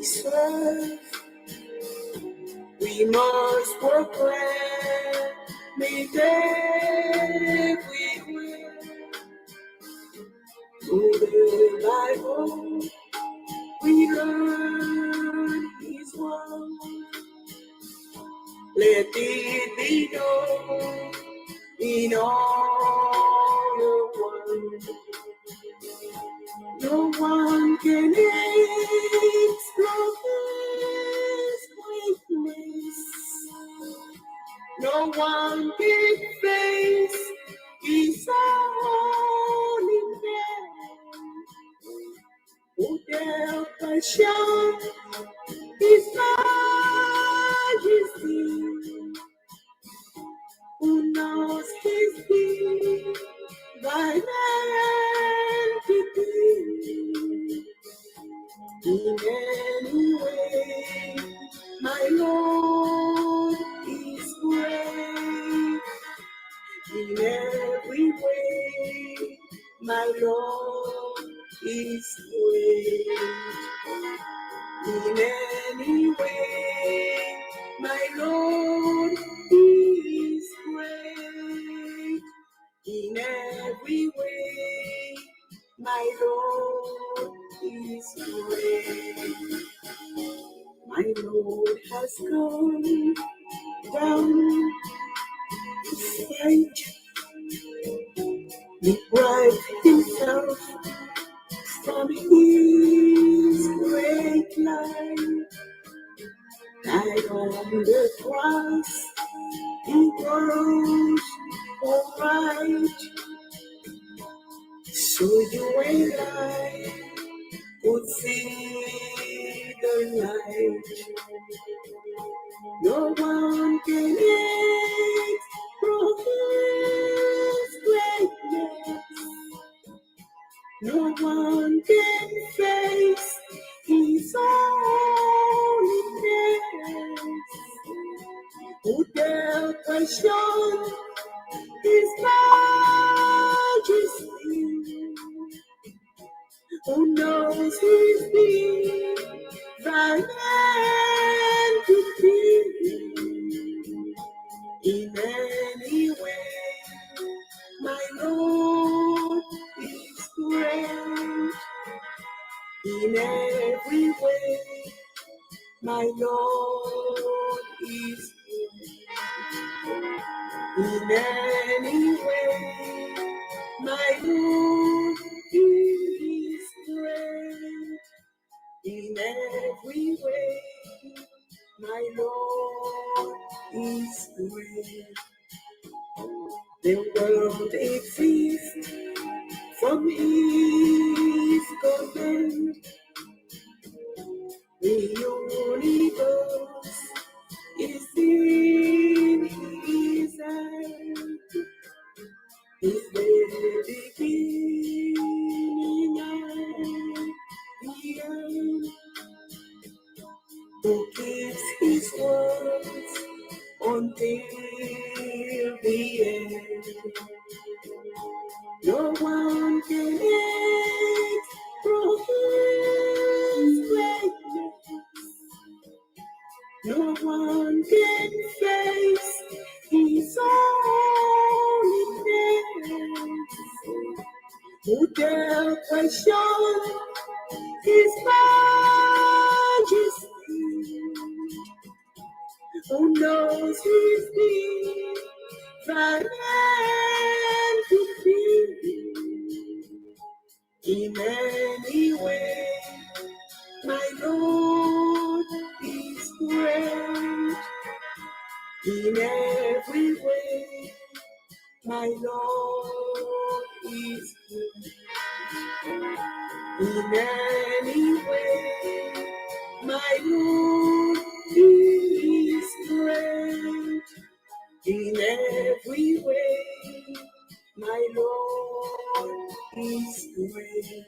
serve. We must proclaim with every way. Through the Bible, we learn His word. Let it be known in all the world. No one can explore His greatness. No one can face His holiness. Who dare question His majesty? Who knows His divine entity? In any way, my Lord is great. In every way, my Lord is great. In any way, my Lord is great. In every way, my Lord is great. My Lord has come down to fight. Deprive Himself from His great light. Died on the cross, He rose alright. So you and I would see the light. No one can explore His greatness. No one can face His holiness. Who dare question His majesty? Who knows His divine entity? In any way, my Lord is great. In every way, my Lord is great. In any way, my Lord is great. In every way, my Lord is great. The world exists from His command. The universe is in His hand. He's the beginning and the end. Who keeps His words until the end. No one can explore His greatness. No one can face His holiness. Who dare question His majesty? Who knows His divine entity? In any way, my Lord is great. In every way, my Lord is great. In any way, my Lord is great. In every way, my Lord is great.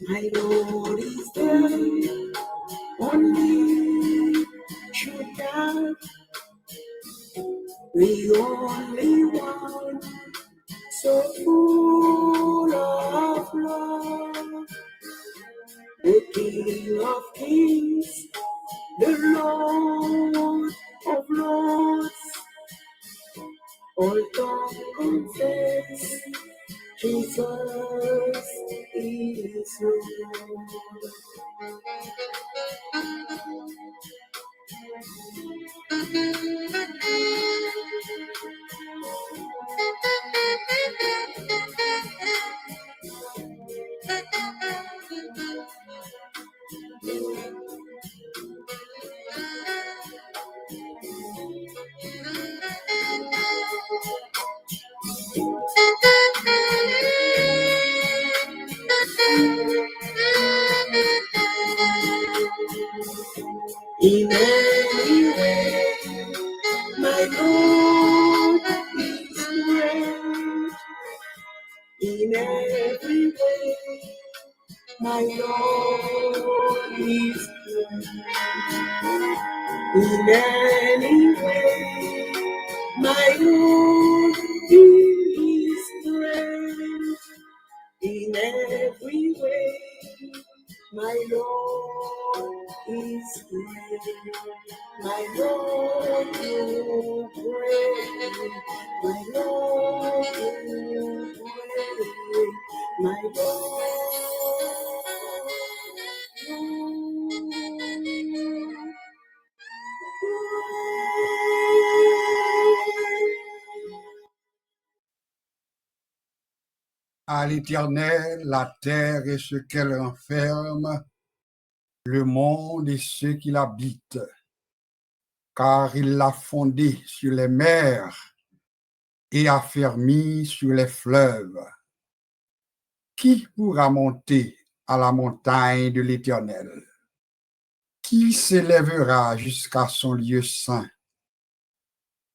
My Lord is there, only true God, the only one, so full of love, the King of Kings, the Lord of Lords, all tongue confess, Jesus is Lord. In any way, my Lord is great. In every way, my Lord is great. In any way, my Lord is great. In every way, my Lord is great. My Lord is great. My Lord is great. My Lord À l'Éternel, la terre et ce qu'elle renferme, le monde et ceux qui l'habitent, car il l'a fondé sur les mers et affermi sur les fleuves. Qui pourra monter à la montagne de l'Éternel? Qui s'élèvera jusqu'à son lieu saint?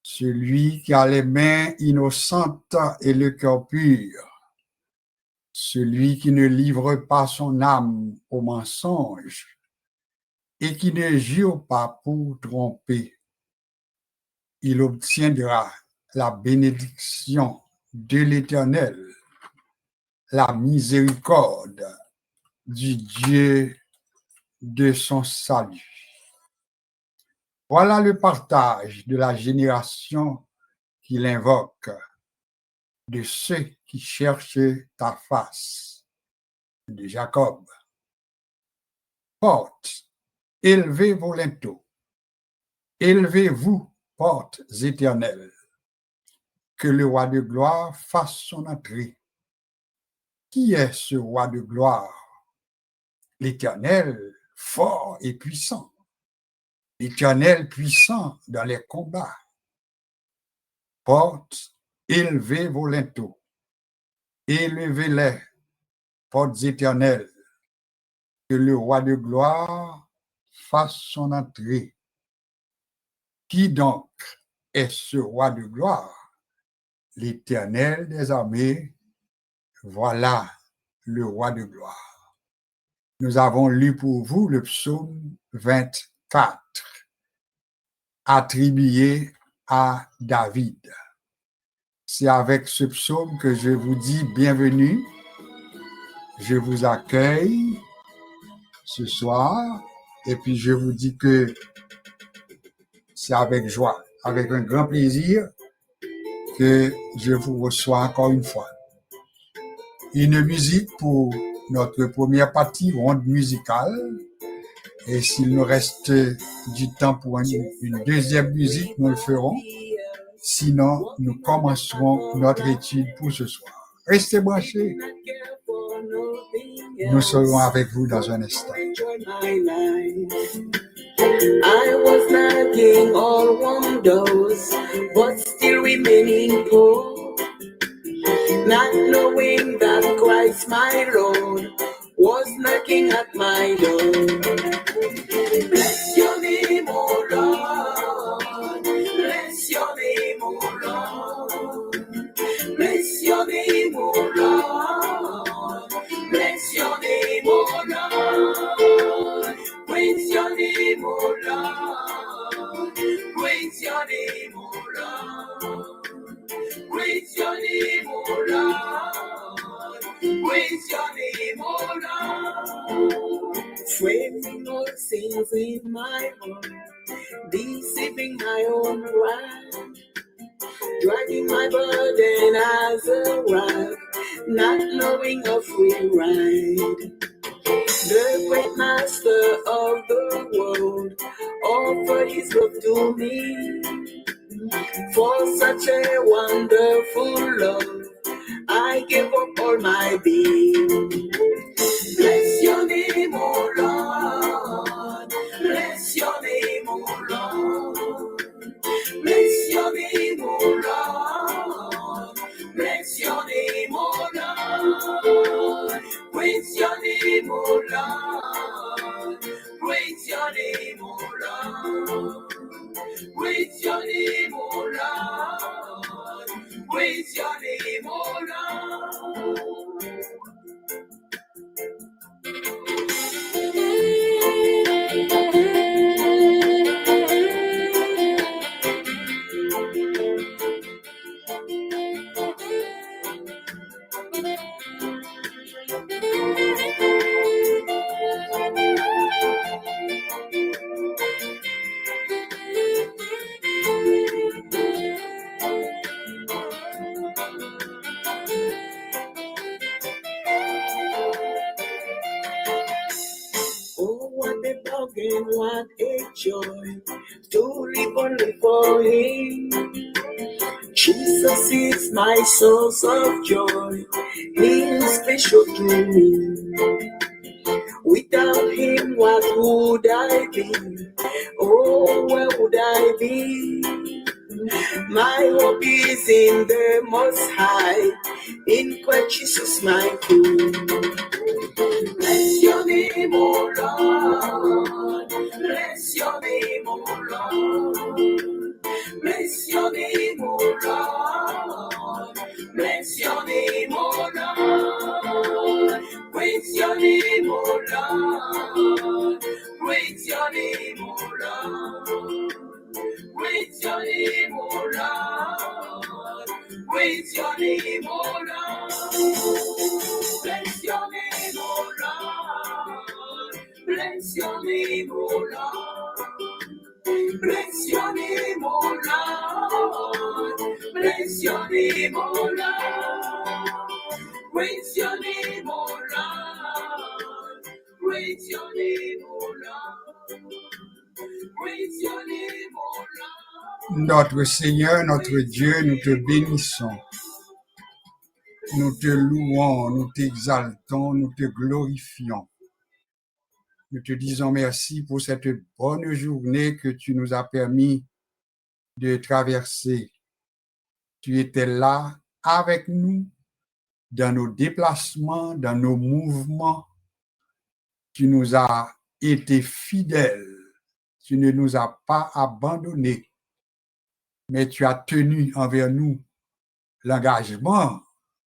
Celui qui a les mains innocentes et le cœur pur, celui qui ne livre pas son âme au mensonge et qui ne jure pas pour tromper. Il obtiendra la bénédiction de l'Éternel, la miséricorde du Dieu de son salut. Voilà le partage de la génération qu'il invoque, de ceux qui cherchent ta face, de Jacob. Portes, élevez vos linteaux, élevez-vous, portes éternelles, que le roi de gloire fasse son entrée. Qui est ce roi de gloire? L'Éternel, fort et puissant. L'Éternel puissant dans les combats. Portes, élevez vos linteaux, élevez-les, portes éternelles, que le roi de gloire fasse son entrée. Qui donc est ce roi de gloire? L'Éternel des armées, voilà le roi de gloire. Nous avons lu pour vous le psaume 24, attribué à David. C'est avec ce psaume que je vous dis bienvenue. Je vous accueille ce soir et puis je vous dis que c'est avec joie, avec un grand plaisir que je vous reçois encore une fois. Une musique pour notre première partie, ronde musicale. Et s'il nous reste du temps pour une deuxième musique, nous le ferons. Sinon, nous commencerons notre étude pour ce soir. Restez branchés. Nous serons avec vous dans un instant. I was knocking all windows, but still remaining poor, not knowing that Christ my Lord was knocking at my door. Bless your name, O Lord. Bless your name, O Lord. Bless your name, O Lord. Bless your name, O your name, oh Lord. Sweating all sins in my heart, deceiving my own right, dragging my burden as a rock, not knowing a free ride. The great master of the world offered his love to me. For such a wonderful love, I give up all my being. Bless your name, O Lord. Bless your name, O Lord. Bless your name, O Lord. Bless your name, O Lord. Praise your name, O Lord. Praise your name, O Lord. Praise your name, O Lord. Praise your name, O Lord. Oh, what a bargain, what a joy to live only for Him. Jesus is my source of joy. He is special to me. Without Him, what would I be? Oh, where would I be? My hope is in the Most High, in Christ Jesus my King. Bless your name, O Lord. Bless your name, O Lord. Bless your name, O Lord. Bless your name, O Lord. Praise your name, O Lord. Praise your name, O Lord. Praise your name, O Lord. Praise your name, O Lord. Bless your name, O Lord. Bless your name, O Lord. Bless your name, O Lord. Bless your name, O Lord. Praise your name, O Lord. Praise your name, O Lord. Praise your name, O Lord. Notre Seigneur, notre Dieu, nous te bénissons. Nous te louons, nous t'exaltons, nous te glorifions. Nous te disons merci pour cette bonne journée que tu nous as permis de traverser. Tu étais là avec nous dans nos déplacements, dans nos mouvements. Tu nous as été fidèle. Tu ne nous as pas abandonnés, mais tu as tenu envers nous l'engagement.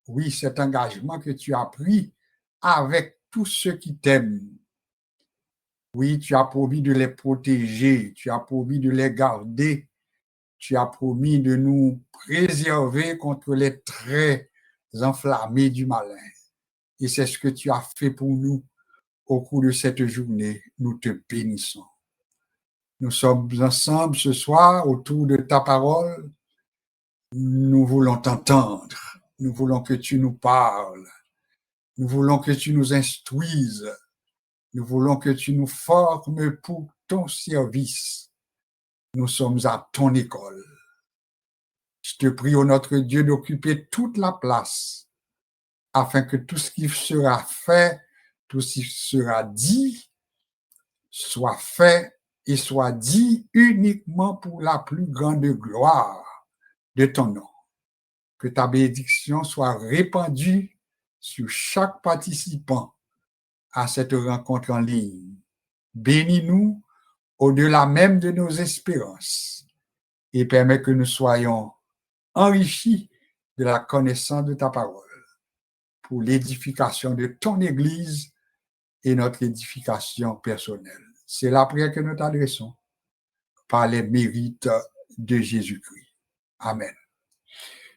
Oui, cet engagement que tu as pris avec tous ceux qui t'aiment. Oui, tu as promis de les protéger, tu as promis de les garder, tu as promis de nous préserver contre les traits enflammés du malin. Et c'est ce que tu as fait pour nous au cours de cette journée. Nous te bénissons. Nous sommes ensemble ce soir autour de ta parole. Nous voulons t'entendre. Nous voulons que tu nous parles. Nous voulons que tu nous instruises. Nous voulons que tu nous formes pour ton service. Nous sommes à ton école. Je te prie, ô notre Dieu, d'occuper toute la place afin que tout ce qui sera fait, tout ce qui sera dit, soit fait et soit dit uniquement pour la plus grande gloire de ton nom. Que ta bénédiction soit répandue sur chaque participant à cette rencontre en ligne. Bénis-nous au-delà même de nos espérances et permets que nous soyons enrichis de la connaissance de ta parole pour l'édification de ton Église et notre édification personnelle. C'est la prière que nous t'adressons par les mérites de Jésus-Christ. Amen.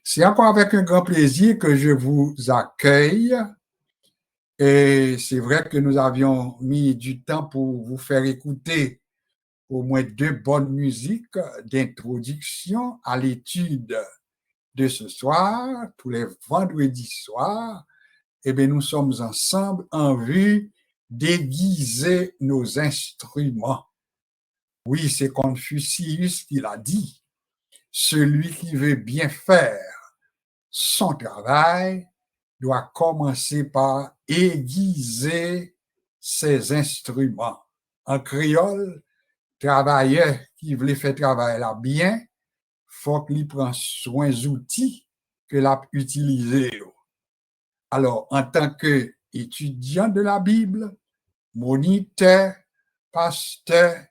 C'est encore avec un grand plaisir que je vous accueille Et c'est vrai que nous avions mis du temps pour vous faire écouter au moins 2 bonnes musiques d'introduction à l'étude de ce soir, tous les vendredis soirs. Eh bien, nous sommes ensemble en vue d'aiguiser nos instruments. Oui, c'est Confucius qui l'a dit. Celui qui veut bien faire son travail doit commencer par aiguiser ses instruments. En créole, travailleur qui veut faire travailler là bien, faut qu'il prenne soin des outils que l'a utilisé. Alors, en tant qu'étudiant de la Bible, moniteur, pasteur,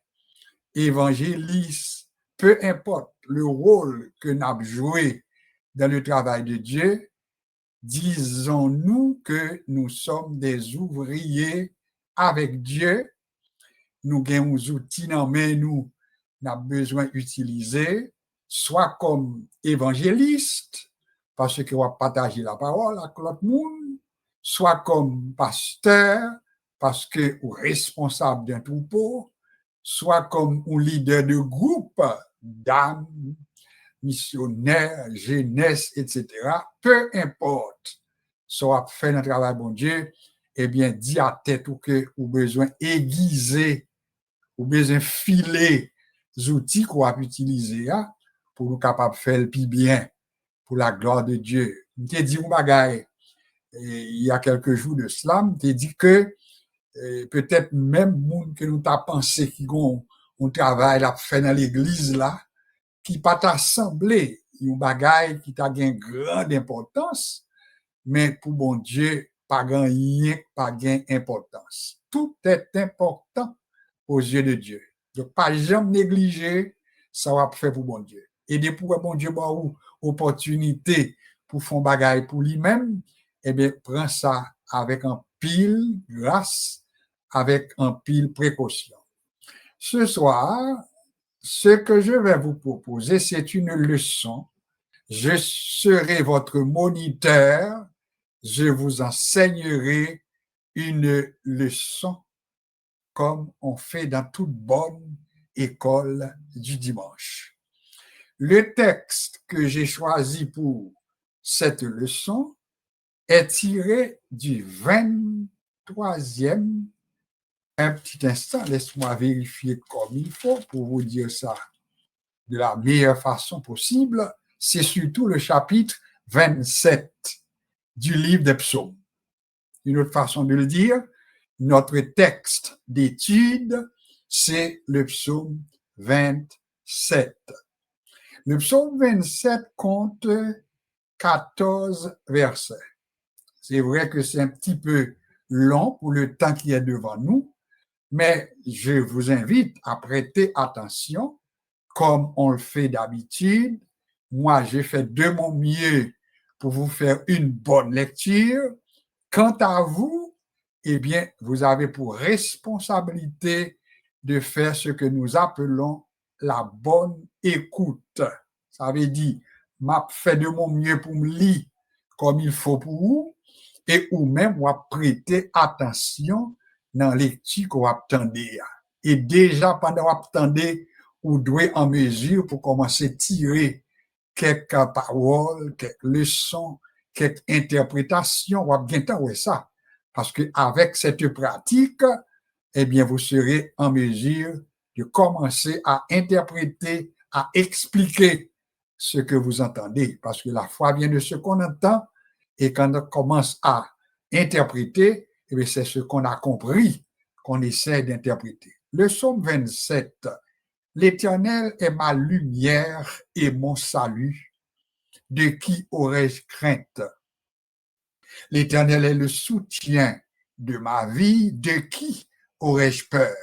évangéliste, peu importe le rôle que nous avons joué dans le travail de Dieu, disons-nous que nous sommes des ouvriers avec Dieu. Nous avons des outils dans main, nous avons besoin d'utiliser, soit comme évangéliste, parce que va partager la parole avec l'autre monde, soit comme pasteur, parce que ou responsable d'un troupeau, soit comme un leader de groupe d'âmes, missionnaires, jeunesse, etc. Peu importe, soit fait notre travail, bon Dieu, eh bien, dis à tête ou que ou besoin aiguiser, ou besoin filer les outils qu'on va utiliser pour nous capables de faire le plus bien pour la gloire de Dieu. Je t'ai dit, il y a quelques jours de cela, je t'ai dit que peut-être même monde que nous t'a pensé qui ont un travail à faire dans l'église là, qui pas t'a semblé un bagage qui t'a une grande importance, mais pour bon Dieu, pas rien, pas gain importance. Tout est important aux yeux de Dieu. Donc, pas jamais négliger, ça va faire pour bon Dieu. Et de pour bon Dieu, bon, opportunité pour faire un bagage pour lui-même, eh bien, prends ça avec un pile grâce, avec un pile précaution. Ce soir, ce que je vais vous proposer, c'est une leçon. Je serai votre moniteur. Je vous enseignerai une leçon comme on fait dans toute bonne école du dimanche. Le texte que j'ai choisi pour cette leçon est tiré du 23e. Un petit instant, laisse-moi vérifier comme il faut pour vous dire ça de la meilleure façon possible. C'est surtout le chapitre 27 du livre des psaumes. Une autre façon de le dire, notre texte d'étude, c'est le psaume 27. Le psaume 27 compte 14 versets. C'est vrai que c'est un petit peu long pour le temps qui est devant nous, mais je vous invite à prêter attention comme on le fait d'habitude. Moi, j'ai fait de mon mieux pour vous faire une bonne lecture. Quant à vous, eh bien, vous avez pour responsabilité de faire ce que nous appelons la bonne écoute. Ça veut dire, m'a fait de mon mieux pour me lire comme il faut pour vous, et ou même, moi, prêter attention dans les lectures qu'on attendait. Et déjà, pendant qu'on attendait, vous devez en mesure pour commencer à tirer quelques paroles, quelques leçons, quelques interprétations, on va bien temps ça. Parce que avec cette pratique, eh bien, vous serez en mesure de commencer à interpréter, à expliquer ce que vous entendez. Parce que la foi vient de ce qu'on entend, et quand on commence à interpréter, eh bien, c'est ce qu'on a compris qu'on essaie d'interpréter. Le psaume 27, l'Éternel est ma lumière et mon salut. De qui aurais-je crainte? L'Éternel est le soutien de ma vie. De qui aurais-je peur?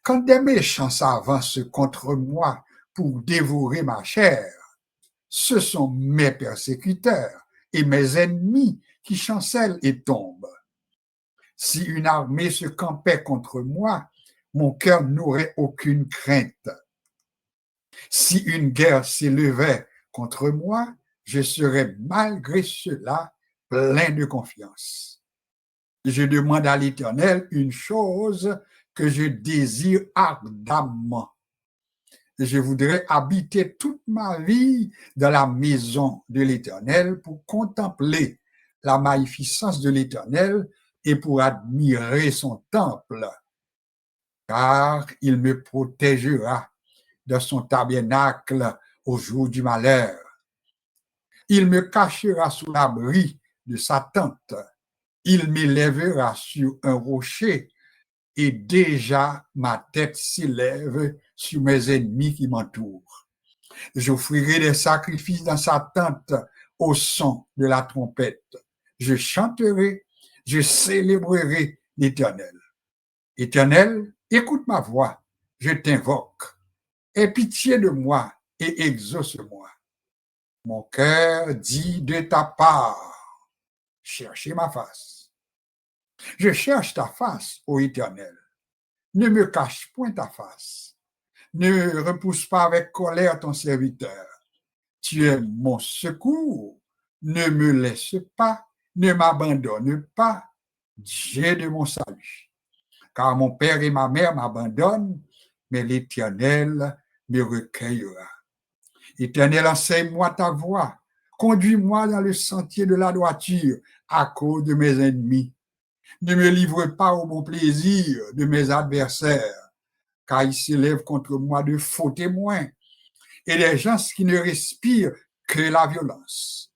Quand des méchants s'avancent contre moi pour dévorer ma chair, ce sont mes persécuteurs et mes ennemis qui chancellent et tombent. Si une armée se campait contre moi, mon cœur n'aurait aucune crainte. Si une guerre s'élevait contre moi, je serais malgré cela plein de confiance. je demande à l'Éternel une chose que je désire ardemment. Je voudrais habiter toute ma vie dans la maison de l'Éternel pour contempler la magnificence de l'Éternel et pour admirer son temple, car il me protégera dans son tabernacle au jour du malheur. Il me cachera sous l'abri de sa tente. Il m'élèvera sur un rocher et déjà ma tête s'élève sur mes ennemis qui m'entourent. J'offrirai des sacrifices dans sa tente au son de la trompette. Je chanterai, je célébrerai l'Éternel. Éternel, écoute ma voix, je t'invoque. Aie pitié de moi et exauce-moi. Mon cœur dit de ta part, cherchez ma face. Je cherche ta face, ô Éternel. Ne me cache point ta face. Ne repousse pas avec colère ton serviteur. Tu es mon secours. Ne me laisse pas, ne m'abandonne pas, Dieu de mon salut. Car mon père et ma mère m'abandonnent, mais l'Éternel me recueillera. Éternel, enseigne-moi ta voie. Conduis-moi dans le sentier de la droiture à cause de mes ennemis. Ne me livre pas au bon plaisir de mes adversaires, car ils s'élèvent contre moi de faux témoins et des gens qui ne respirent que la violence.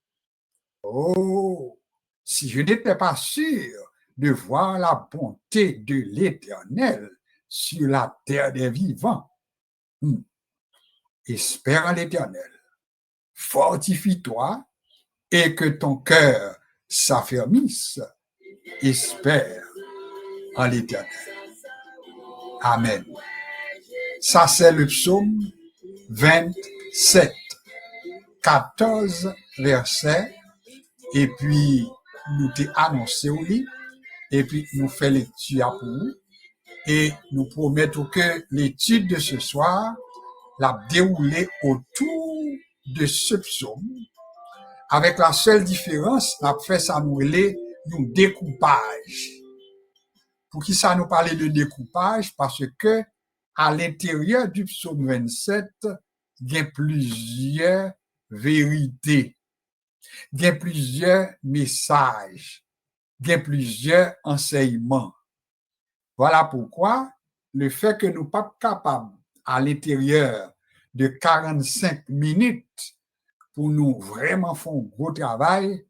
Oh, si je n'étais pas sûr de voir la bonté de l'Éternel sur la terre des vivants. Espère en l'Éternel. Fortifie-toi et que ton cœur s'affermisse. Espère en l'Éternel. Amen. Ça, c'est le psaume 27, 14 versets, et puis nous t'ai annoncé au lit, et puis nous faisons lecture pour vous, et nous promettons que l'étude de ce soir l'a déroulée autour de ce psaume, avec la seule différence, l'a fait ça nous relais un découpage. Pour qui ça nous parlait de découpage? Parce que à l'intérieur du psaume 27, il y a plusieurs vérités, il y a plusieurs messages, il y a plusieurs enseignements. Voilà pourquoi le fait que nous ne sommes pas capables à l'intérieur de 45 minutes pour nous vraiment faire un gros travail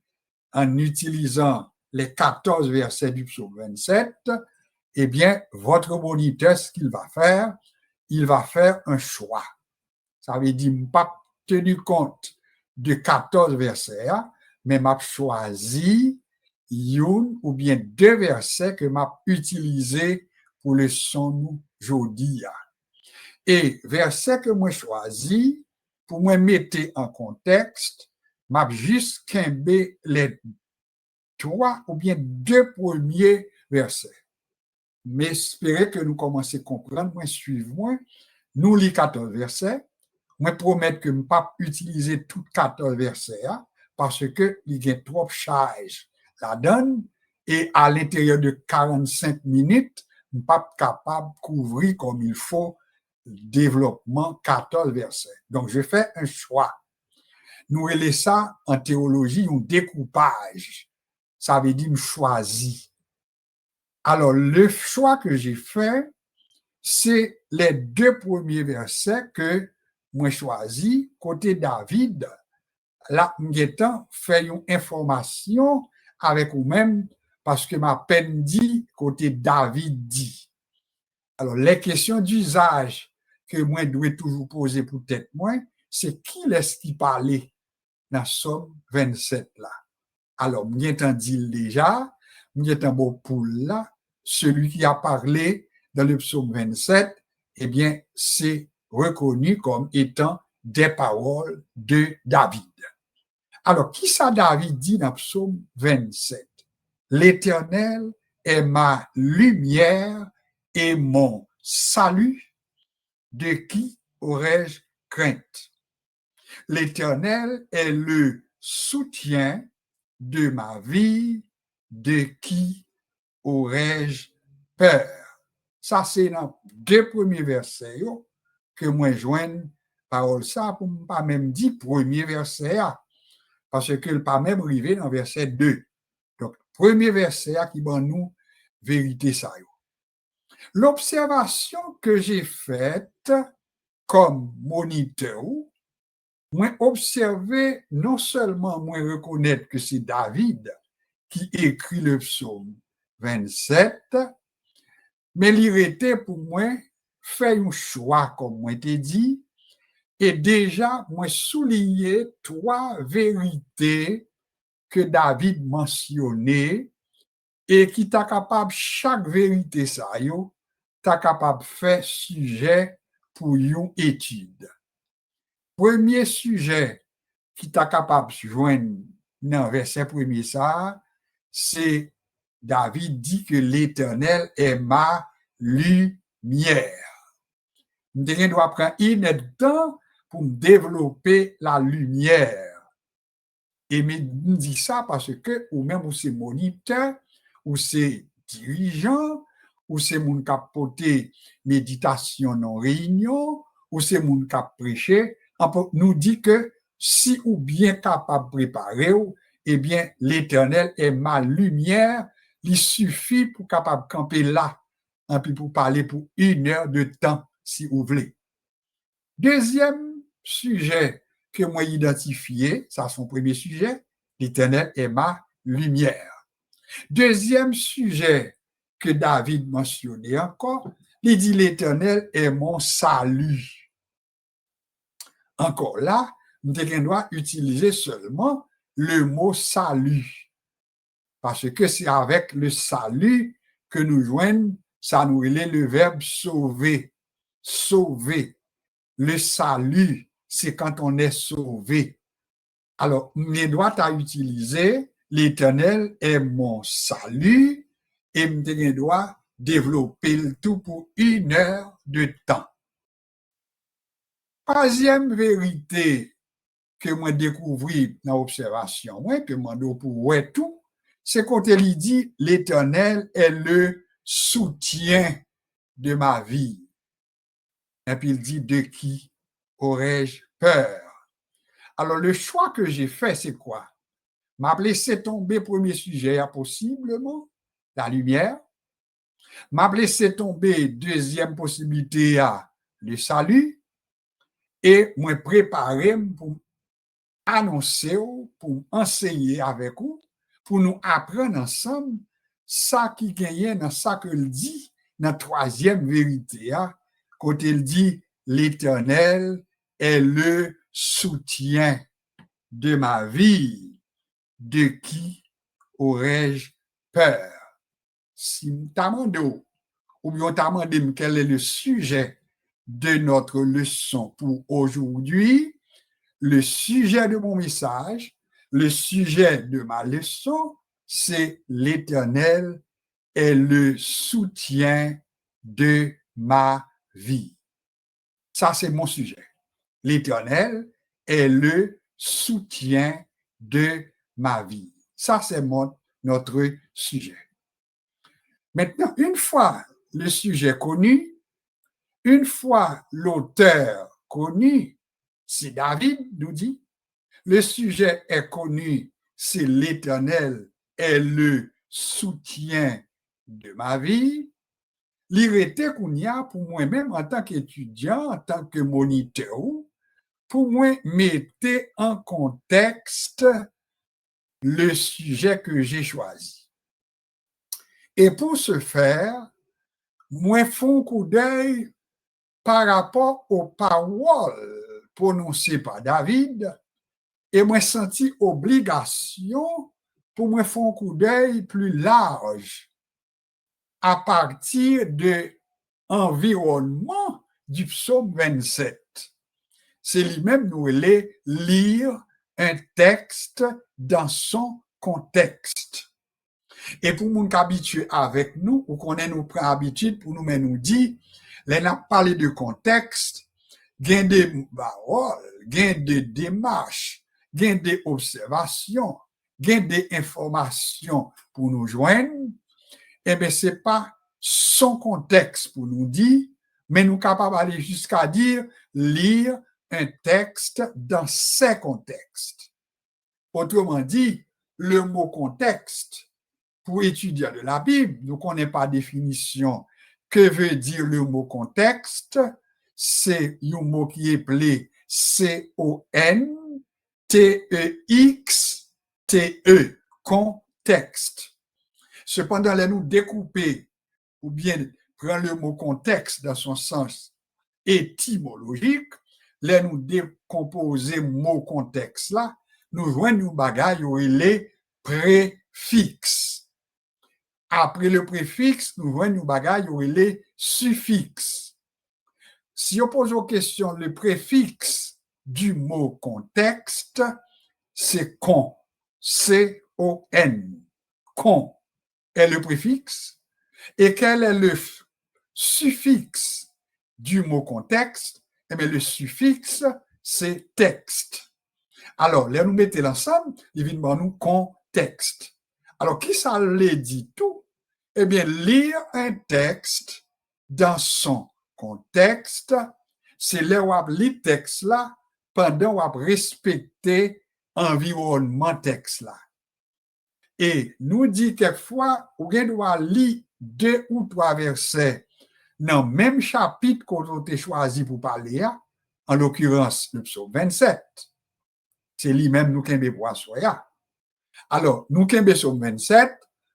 en utilisant les 14 versets du psaume 27, eh bien, votre moniteur, ce qu'il va faire, il va faire un choix. Ça veut dire, pas tenu compte de 14 versets, mais m'a choisi une ou bien deux versets que m'a utilisé pour le son aujourd'hui. Et verset que moi choisi, pour moi mettre en contexte, m'a juste quimber les 3 ou bien 2 premiers versets. Mais espérez que nous commençons à comprendre, moi suivez-moi, nous les 14 versets, moi promettre que je ne vais pas utiliser tous 14 versets, parce que il y a trop charge la donne, et à l'intérieur de 45 minutes, je ne suis pas capable de couvrir comme il faut le développement 14 versets. Donc, je fais un choix. Nous relèvons ça en théologie, un découpage. Ça veut dire choisir. Alors, le choix que j'ai fait, c'est les 2 premiers versets que moi choisi côté David. Là, m'étant fait une information avec vous-même parce que ma peine dit côté David dit. Alors, les questions d'usage que moi dois toujours poser pour tête moi, c'est qui est-ce qui parlait dans Somme 27 là. Alors, m'étant dit déjà, m'étant beau pour là, celui qui a parlé dans le psaume 27, eh bien, c'est reconnu comme étant des paroles de David. Alors, qui ça David dit dans le psaume 27? L'Éternel est ma lumière et mon salut, de qui aurais-je crainte? L'Éternel est le soutien de ma vie, de qui aurais-je peur? Ça, c'est dans 2 premiers versets que moi joigne parole ça pour ne pas même dire premier verset, parce que le pas même arrivé dans verset 2. Donc, premier verset qui va nous vérité ça. L'observation que j'ai faite comme moniteur, moi observé non seulement moi reconnaître que c'est David qui écrit le psaume 27, mais il était pour moi faire un choix comme moi t'ai dit, et déjà moi souligner 3 vérités que David mentionnait et qui t'a capable chaque vérité ça yo t'a capable faire sujet pour une étude. Premier sujet qui t'a capable joindre dans verset premier ça, c'est David dit que l'Éternel est ma lumière. Je dois prendre un temps pour développer la lumière. Et me dit ça parce que ou même ou c'est moniteur, ou c'est dirigeant, ou c'est moun qui a porté méditation en réunion, ou c'est moun qui a prêché, nous dit que si ou bien capable de préparer, eh bien, l'Éternel est ma lumière, il suffit pour capable de camper là, et puis pour parler pour 1 heure de temps, si vous voulez. Deuxième sujet que moi identifié, ça son premier sujet, l'Éternel est ma lumière. Deuxième sujet que David mentionnait encore, il dit l'Éternel est mon salut. Encore là, nous devons utiliser seulement le mot salut. Parce que c'est avec le salut que nous joignons, ça nous relève le verbe sauver. Sauver. Le salut, c'est quand on est sauvé. Alors, mes doigts à utiliser, l'Éternel est mon salut, et je dois développer le tout pour 1 heure de temps. Troisième vérité que moi découvri dans l'observation, moi, que moi pour ouais tout, c'est quand il dit l'Éternel est le soutien de ma vie. Et puis il dit de qui aurais-je peur? Alors le choix que j'ai fait, c'est quoi? M'a laissé tomber premier sujet, possiblement, la lumière. M'a laissé tomber deuxième possibilité, le salut. Et moi préparer pour annoncer, pour enseigner avec vous, pour nous apprendre ensemble ça qui gagne dans ça que il dit dans troisième vérité, quand il dit l'Éternel est le soutien de ma vie, de qui aurais-je peur? Si t'amando ou bien t'amandé quel est le sujet de notre leçon pour aujourd'hui, le sujet de mon message, le sujet de ma leçon, c'est l'Éternel est le soutien de ma vie. Ça, c'est mon sujet. L'Éternel est le soutien de ma vie. Ça, c'est notre sujet. Maintenant, une fois le sujet connu, une fois l'auteur connu, c'est David, nous dit, le sujet est connu, c'est l'Éternel est le soutien de ma vie. L'irrité qu'on y a pour moi-même en tant qu'étudiant, en tant que moniteur, pour moi, mettez en contexte le sujet que j'ai choisi. Et pour ce faire, moi, font un coup d'œil par rapport aux paroles prononcées par David, et moi senti obligation pour moi faire un coup d'œil plus large à partir de l'environnement du psaume 27. C'est lui-même nous allait lire un texte dans son contexte. Et pour nous habituer avec nous, ou qu'on ait nous prend habitude pour nous dire, les n'a parlé de contexte, gain de paroles, gain de démarches, gain de observations, gain de informations pour nous joindre. eh bien, ce n'est pas son contexte pour nous dire, mais nous sommes capables d'aller jusqu'à dire lire un texte dans ses contextes. Autrement dit, le mot contexte, pour étudier de la Bible, nous ne connaissons pas la définition. Que veut dire le mot contexte? C'est un mot qui est appelé C-O-N-T-E-X-T-E, contexte. Cependant, là, nous découper ou bien prendre le mot contexte dans son sens étymologique, là, nous décomposer le mot contexte là, nous joignons une bagaille où il est préfixe. Après le préfixe, nous joignons une bagaille où il est suffixe. Si on pose aux questions le préfixe du mot contexte, c'est con. C-O-N. Con est le préfixe. Et quel est le suffixe du mot contexte? Eh bien, le suffixe, c'est texte. Alors, là, nous mettons l'ensemble, évidemment, nous contexte. Alors, qui ça le dit tout? Eh bien, lire un texte dans son contexte, c'est là où on lit texte là pendant où on respecter environnement texte là. Et nous dit quelquefois, on doit lire 2 ou 3 versets dans le même chapitre qu'on a choisi pour parler, en l'occurrence le psaume 27. C'est lui-même nous qui pour soya. Alors, nous qui psaume 27,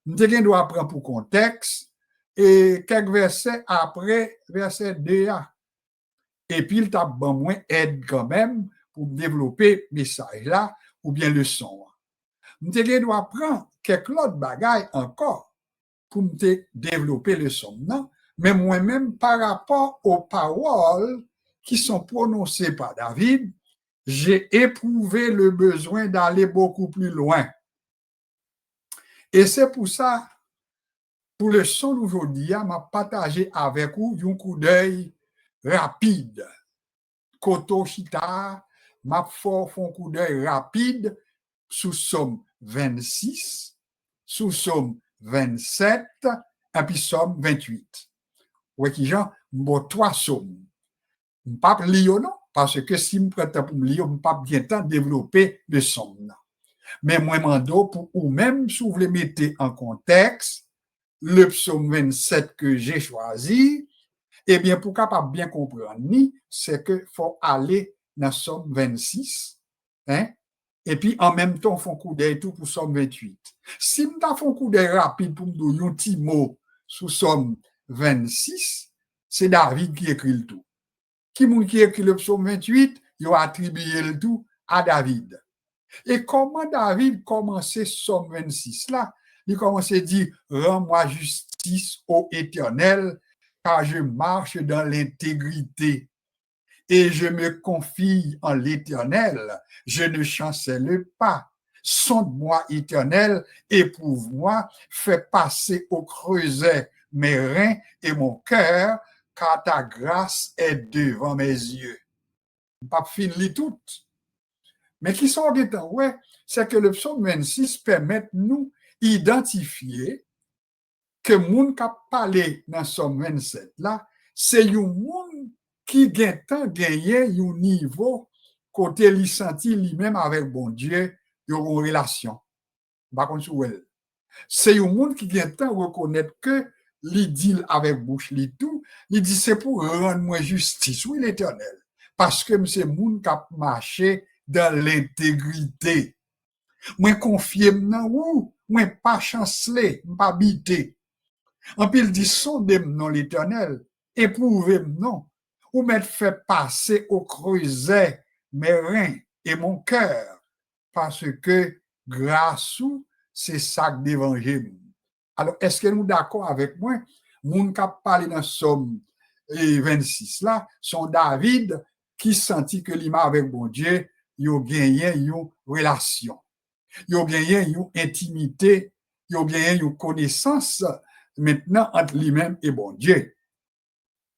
nous doit prendre pour contexte et quelques versets après verset 2. Et puis, il t'a moins aide quand même pour développer le message là ou bien le son. Nous doit prendre quelques autres bagailles encore pour développer le son, non? Mais moi-même, par rapport aux paroles qui sont prononcées par David, j'ai éprouvé le besoin d'aller beaucoup plus loin. Et c'est pour ça, pour le son d'aujourd'hui, je vais partager avec vous un coup d'œil rapide. Koto Chita, m'a fait un coup d'œil rapide sous Psaume 26, sous Psaume 27, et puis Psaume 28. Oui, qui genre, bon, 3 psaumes. Je ne peux pas lire, non, parce que si je prends pour me lire, je ne peux pas bien temps développer le psaume. Mais moi, je demande pour ou même si vous voulez mettre en contexte le psaume 27 que j'ai choisi, eh bien, pour capable bien comprendre, c'est qu'il faut aller dans le psaume 26, hein, et puis en même temps, on fait un coup d'œil tout pour psaume 28. Si je fais un coup d'œil rapide pour me donner un petit mot sous psaume 26, c'est David qui écrit le tout. Qui écrit le psaume 28, il a attribué le tout à David. Et comment David commençait psaume 26 là? Il commençait à dire, rends-moi justice ô Éternel, car je marche dans l'intégrité et je me confie en l'Éternel, je ne chancelle pas. Sonde-moi, Éternel, éprouve-moi, fais passer au creuset mes reins et mon cœur, car ta grâce est devant mes yeux. Pas fini tout. Mais qui sont des temps, ouais, c'est que le psaume 26 permet nous identifier que moun qui parlé dans le psaume 27 là, c'est un monde qui a gagné un niveau côté li senti lui-même avec bon Dieu, une relation. C'est un monde qui a reconnaître que li dit avec bouche li tout, il dit c'est pour rendre moi justice, oui l'Éternel, parce que c'est monde qui a marché dans l'intégrité. Moi confié nan ou, moi pas chancelé, pas habité. En puis il dit sondez-moi non l'Éternel, éprouvez-moi non, ou m'être fait passer au creuset mes reins et mon cœur, parce que grâce ou c'est ça d'évangile. Alors, est-ce que nous d'accord avec moi? Moun qui parle dans Somme 26 là, sont David qui sentit que l'image avec bon Dieu, il a gagné une relation, il a gagné une intimité, il a gagné une connaissance maintenant entre lui-même et bon Dieu.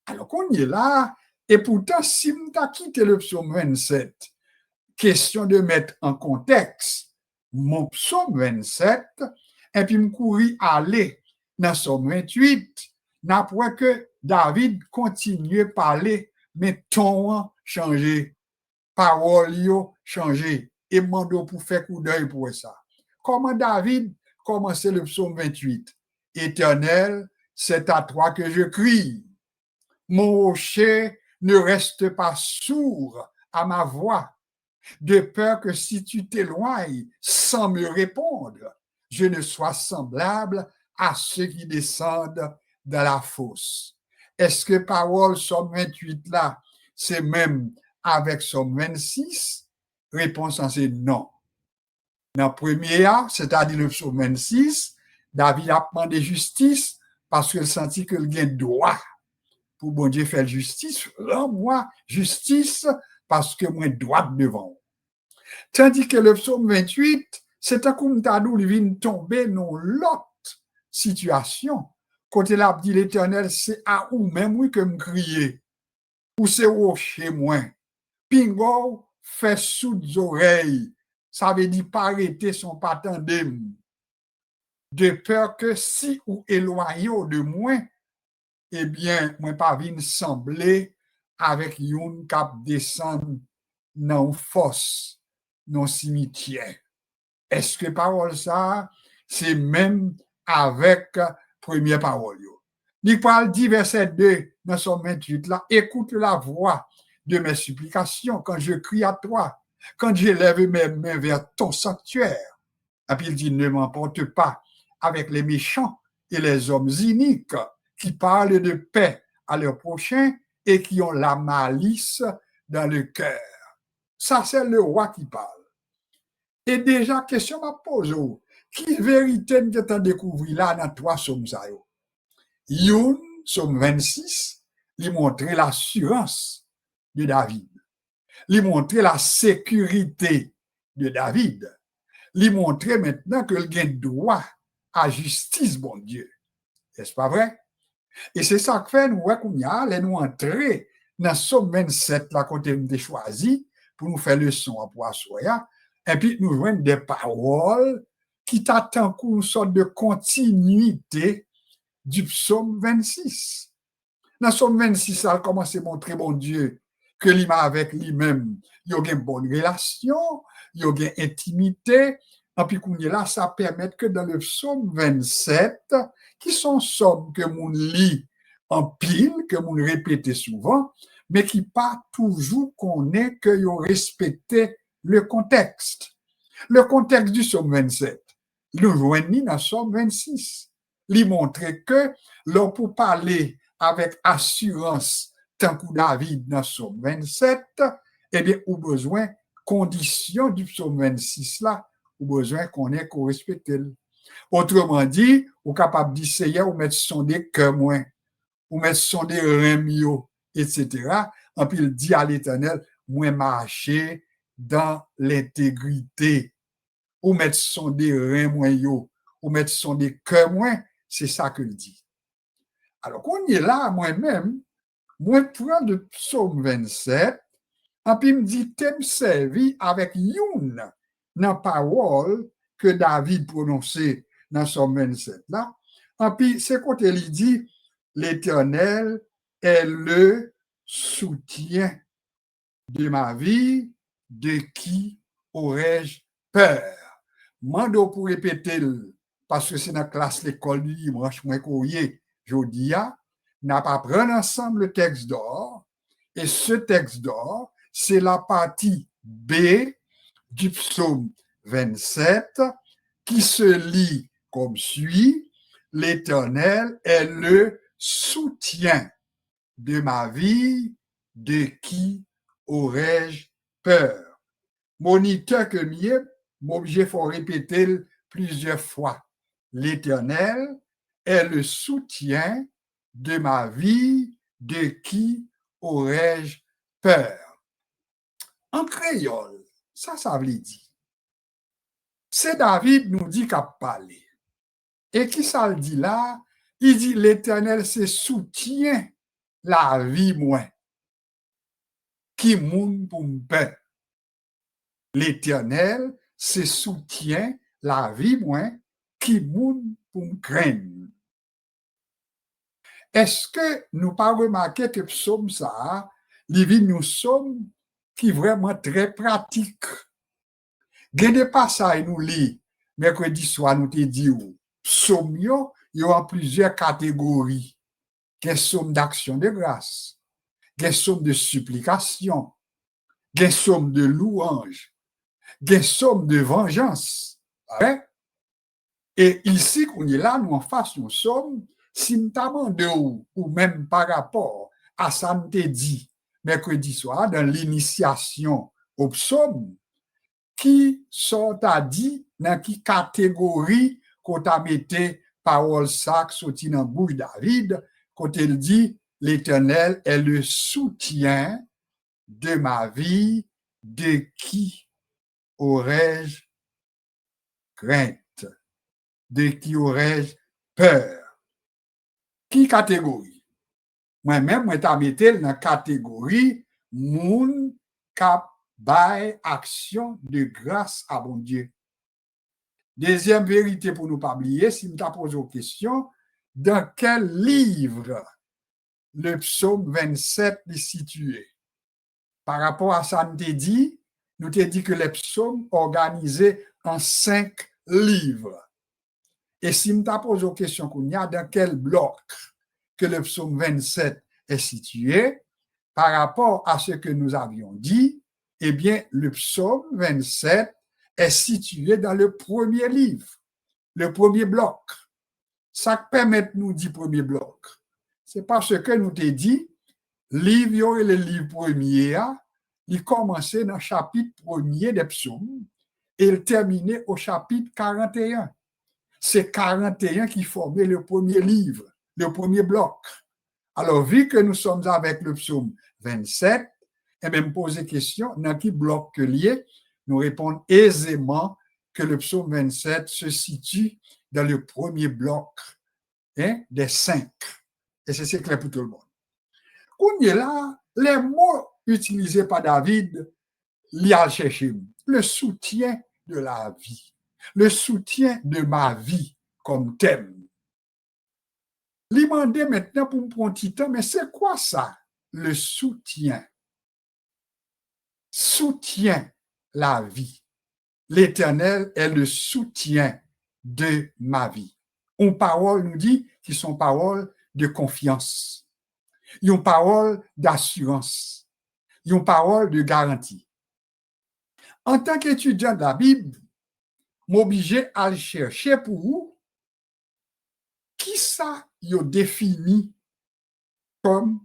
Alors qu'on est là, et pourtant, si nous avons quitté le psaume 27, question de mettre en contexte mon psaume 27, et puis me courir aller dans Somme 28, n'après que David continue à parler, mais ton changé, parole changé, et mando pour faire coup d'œil pour ça. Comment David commençait le psaume 28? Éternel, c'est à toi que je crie. Mon rocher ne reste pas sourd à ma voix, de peur que si tu t'éloignes sans me répondre, je ne sois semblable à ceux qui descendent dans la fosse. Est-ce que parole Somme 28 là, c'est même avec Somme 26? Réponse en c'est non. Dans le premier, c'est-à-dire le Psaume 26, David a demandé justice parce qu'il sentit que le droit pour bon Dieu faire justice. Rends-moi justice parce que moi droit devant. Tandis que le Psaume 28, c'est un comme tadou, il vient tomber dans l'autre situation. Côté là, dit l'Éternel, c'est à ou même oui que me crier. Ou c'est au chez moi. Pingo fait sous les oreilles. Ça veut dire pas arrêter son patendem. De peur que si ou éloigné de moi, eh bien, moi pas vinn sembler avec yon cap descend dans fosse, dans cimetière. Est-ce que parole ça, c'est même avec première parole yo? Il parle dit verset 2 dans Somme 28 là, écoute la voix de mes supplications quand je crie à toi, quand j'élève mes mains vers ton sanctuaire. Et puis il dit, ne m'emporte pas avec les méchants et les hommes iniques qui parlent de paix à leur prochain et qui ont la malice dans le cœur. Ça, c'est le roi qui parle. Et déjà, question m'a posée, qui vérité nous t'en découvrir là dans trois sommes ça yo? Youn, somme 26, il montrait l'assurance de David. Il montrait la sécurité de David. Il montrait maintenant que le gain droit à justice, bon Dieu. Est-ce pas vrai? Et c'est ça que fait nous, qu'on y a, nous entrer dans Somme 27, là, côté nous choisi, pour nous faire leçon à Poissoya, et puis nous joindre des paroles qui t'attendent une sorte de continuité du psaume 26. Dans Somme 26, ça a commencé à montrer, bon Dieu, que l'ima avec lui-même, il y a une bonne relation, il y a une intimité, et puis qu'on est là, ça permet que dans le psaume 27, qui sont sommes que mon lit en pile, que mon répète souvent, mais qui pas toujours connaît que yo respecté le contexte. Le contexte du psaume 27, le joignit dans le psaume 26. Il montrait que l'on peut parler avec assurance tant que David dans le psaume 27, eh bien, au besoin, condition du psaume 26 là, au besoin qu'on ait qu'on respecte. Autrement dit, ou capable d'essayer ou mettre son des cœurs moins, ou mettre son des reins etc. Et puis il dit à l'Éternel, moi marcher dans l'intégrité, ou mettre son des reins moins ou mettre son des cœurs moins, c'est ça que il dit. Alors qu'on est là, moi-même, moi prends le psaume 27, et puis il me dit, t'aimes servi avec youn dans parole que David prononçait dans Somme 27 là. Et puis c'est quand il dit, l'Éternel est le soutien de ma vie, de qui aurais-je peur? Mando pour répéter, parce que c'est dans la classe l'école du dimanche, moi courrier, jodi a, n'a pas prendre ensemble le texte d'or, et ce texte d'or, c'est la partie B du psaume 27 qui se lit comme suit, l'Éternel est le soutien de ma vie, de qui aurais-je peur? Moniteur que mieux, m'objet faut répéter plusieurs fois. L'Éternel est le soutien de ma vie, de qui aurais-je peur? En créole, ça veut dire. C'est David nous dit qu'a parlé. Et qui ça le dit là? Il dit l'Éternel se soutient la vie moins. Qui moun pour me peur? L'Éternel se soutient la vie moins. Qui moun pour me craindre? est-ce que nous pas remarqué que psaume ça, nous sommes qui vraiment très pratique. Il y a des passages nous lit mercredi soir nous te dit psaume yo en plusieurs catégories. Il y a psaume d'action de grâce, il y a psaume de supplication, il y a psaume de louange, il y a psaume de vengeance. Ouais? Et ici qu'on est là nous en face nous sommes si nous demandons ou même par rapport à ça nous te dit mercredi soir dans l'initiation au psaume qui sont à dit dans qui catégorie qu'on t'a mette parole sac sorti dans bouche David quand il dit l'Éternel est le soutien de ma vie, de qui aurais-je crainte, de qui aurais-je peur. Qui catégorie? Moi-même, moi t'a mette dans la catégorie moun cap by action de grâce à bon Dieu. Deuxième vérité pour nous pas oublier, si nous t'as posé une question, dans quel livre le psaume 27 est situé? Par rapport à ça, nous t'ai dit que les psaumes organisés en 5 livres. Et si nous t'as posé une question, dans quel bloc que le psaume 27 est situé, par rapport à ce que nous avions dit, eh bien, le psaume 27 est situé dans le premier livre, le premier bloc. Ça permet de nous dire premier bloc. C'est parce que nous t'ai dit, livre et le livre premier, il commençait dans le chapitre premier des psaumes et il terminait au chapitre 41. C'est 41 qui formait le premier livre, le premier bloc. Alors, vu que nous sommes avec le psaume 27, et même poser question, dans quel bloc que lié, nous répondons aisément que le psaume 27 se situe dans le premier bloc des 5. Et c'est clair pour tout le monde. On est là, les mots utilisés par David, l'y a cherché le soutien de la vie, le soutien de ma vie comme thème. L'y demander maintenant pour me prendre un petit temps, mais c'est quoi ça, le soutien? Soutient la vie. L'Éternel est le soutien de ma vie. Une parole nous dit qu'ils sont paroles de confiance. Une parole d'assurance. Une parole de garantie. En tant qu'étudiant de la Bible, m'oblige à le chercher pour vous. Qui ça y a défini comme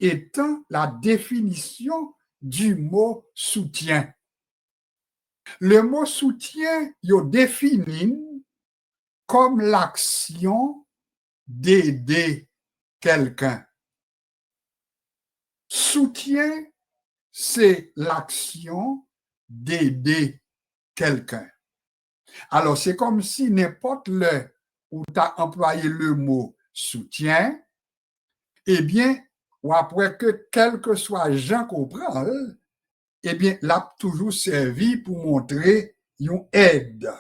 étant la définition du mot soutien. Le mot soutien est défini comme l'action d'aider quelqu'un. Soutien, c'est l'action d'aider quelqu'un. Alors, c'est comme si n'importe le où tu as employé le mot soutien, eh bien, ou après que quel que soit Jean comprend, eh bien, l'a toujours servi pour montrer une aide.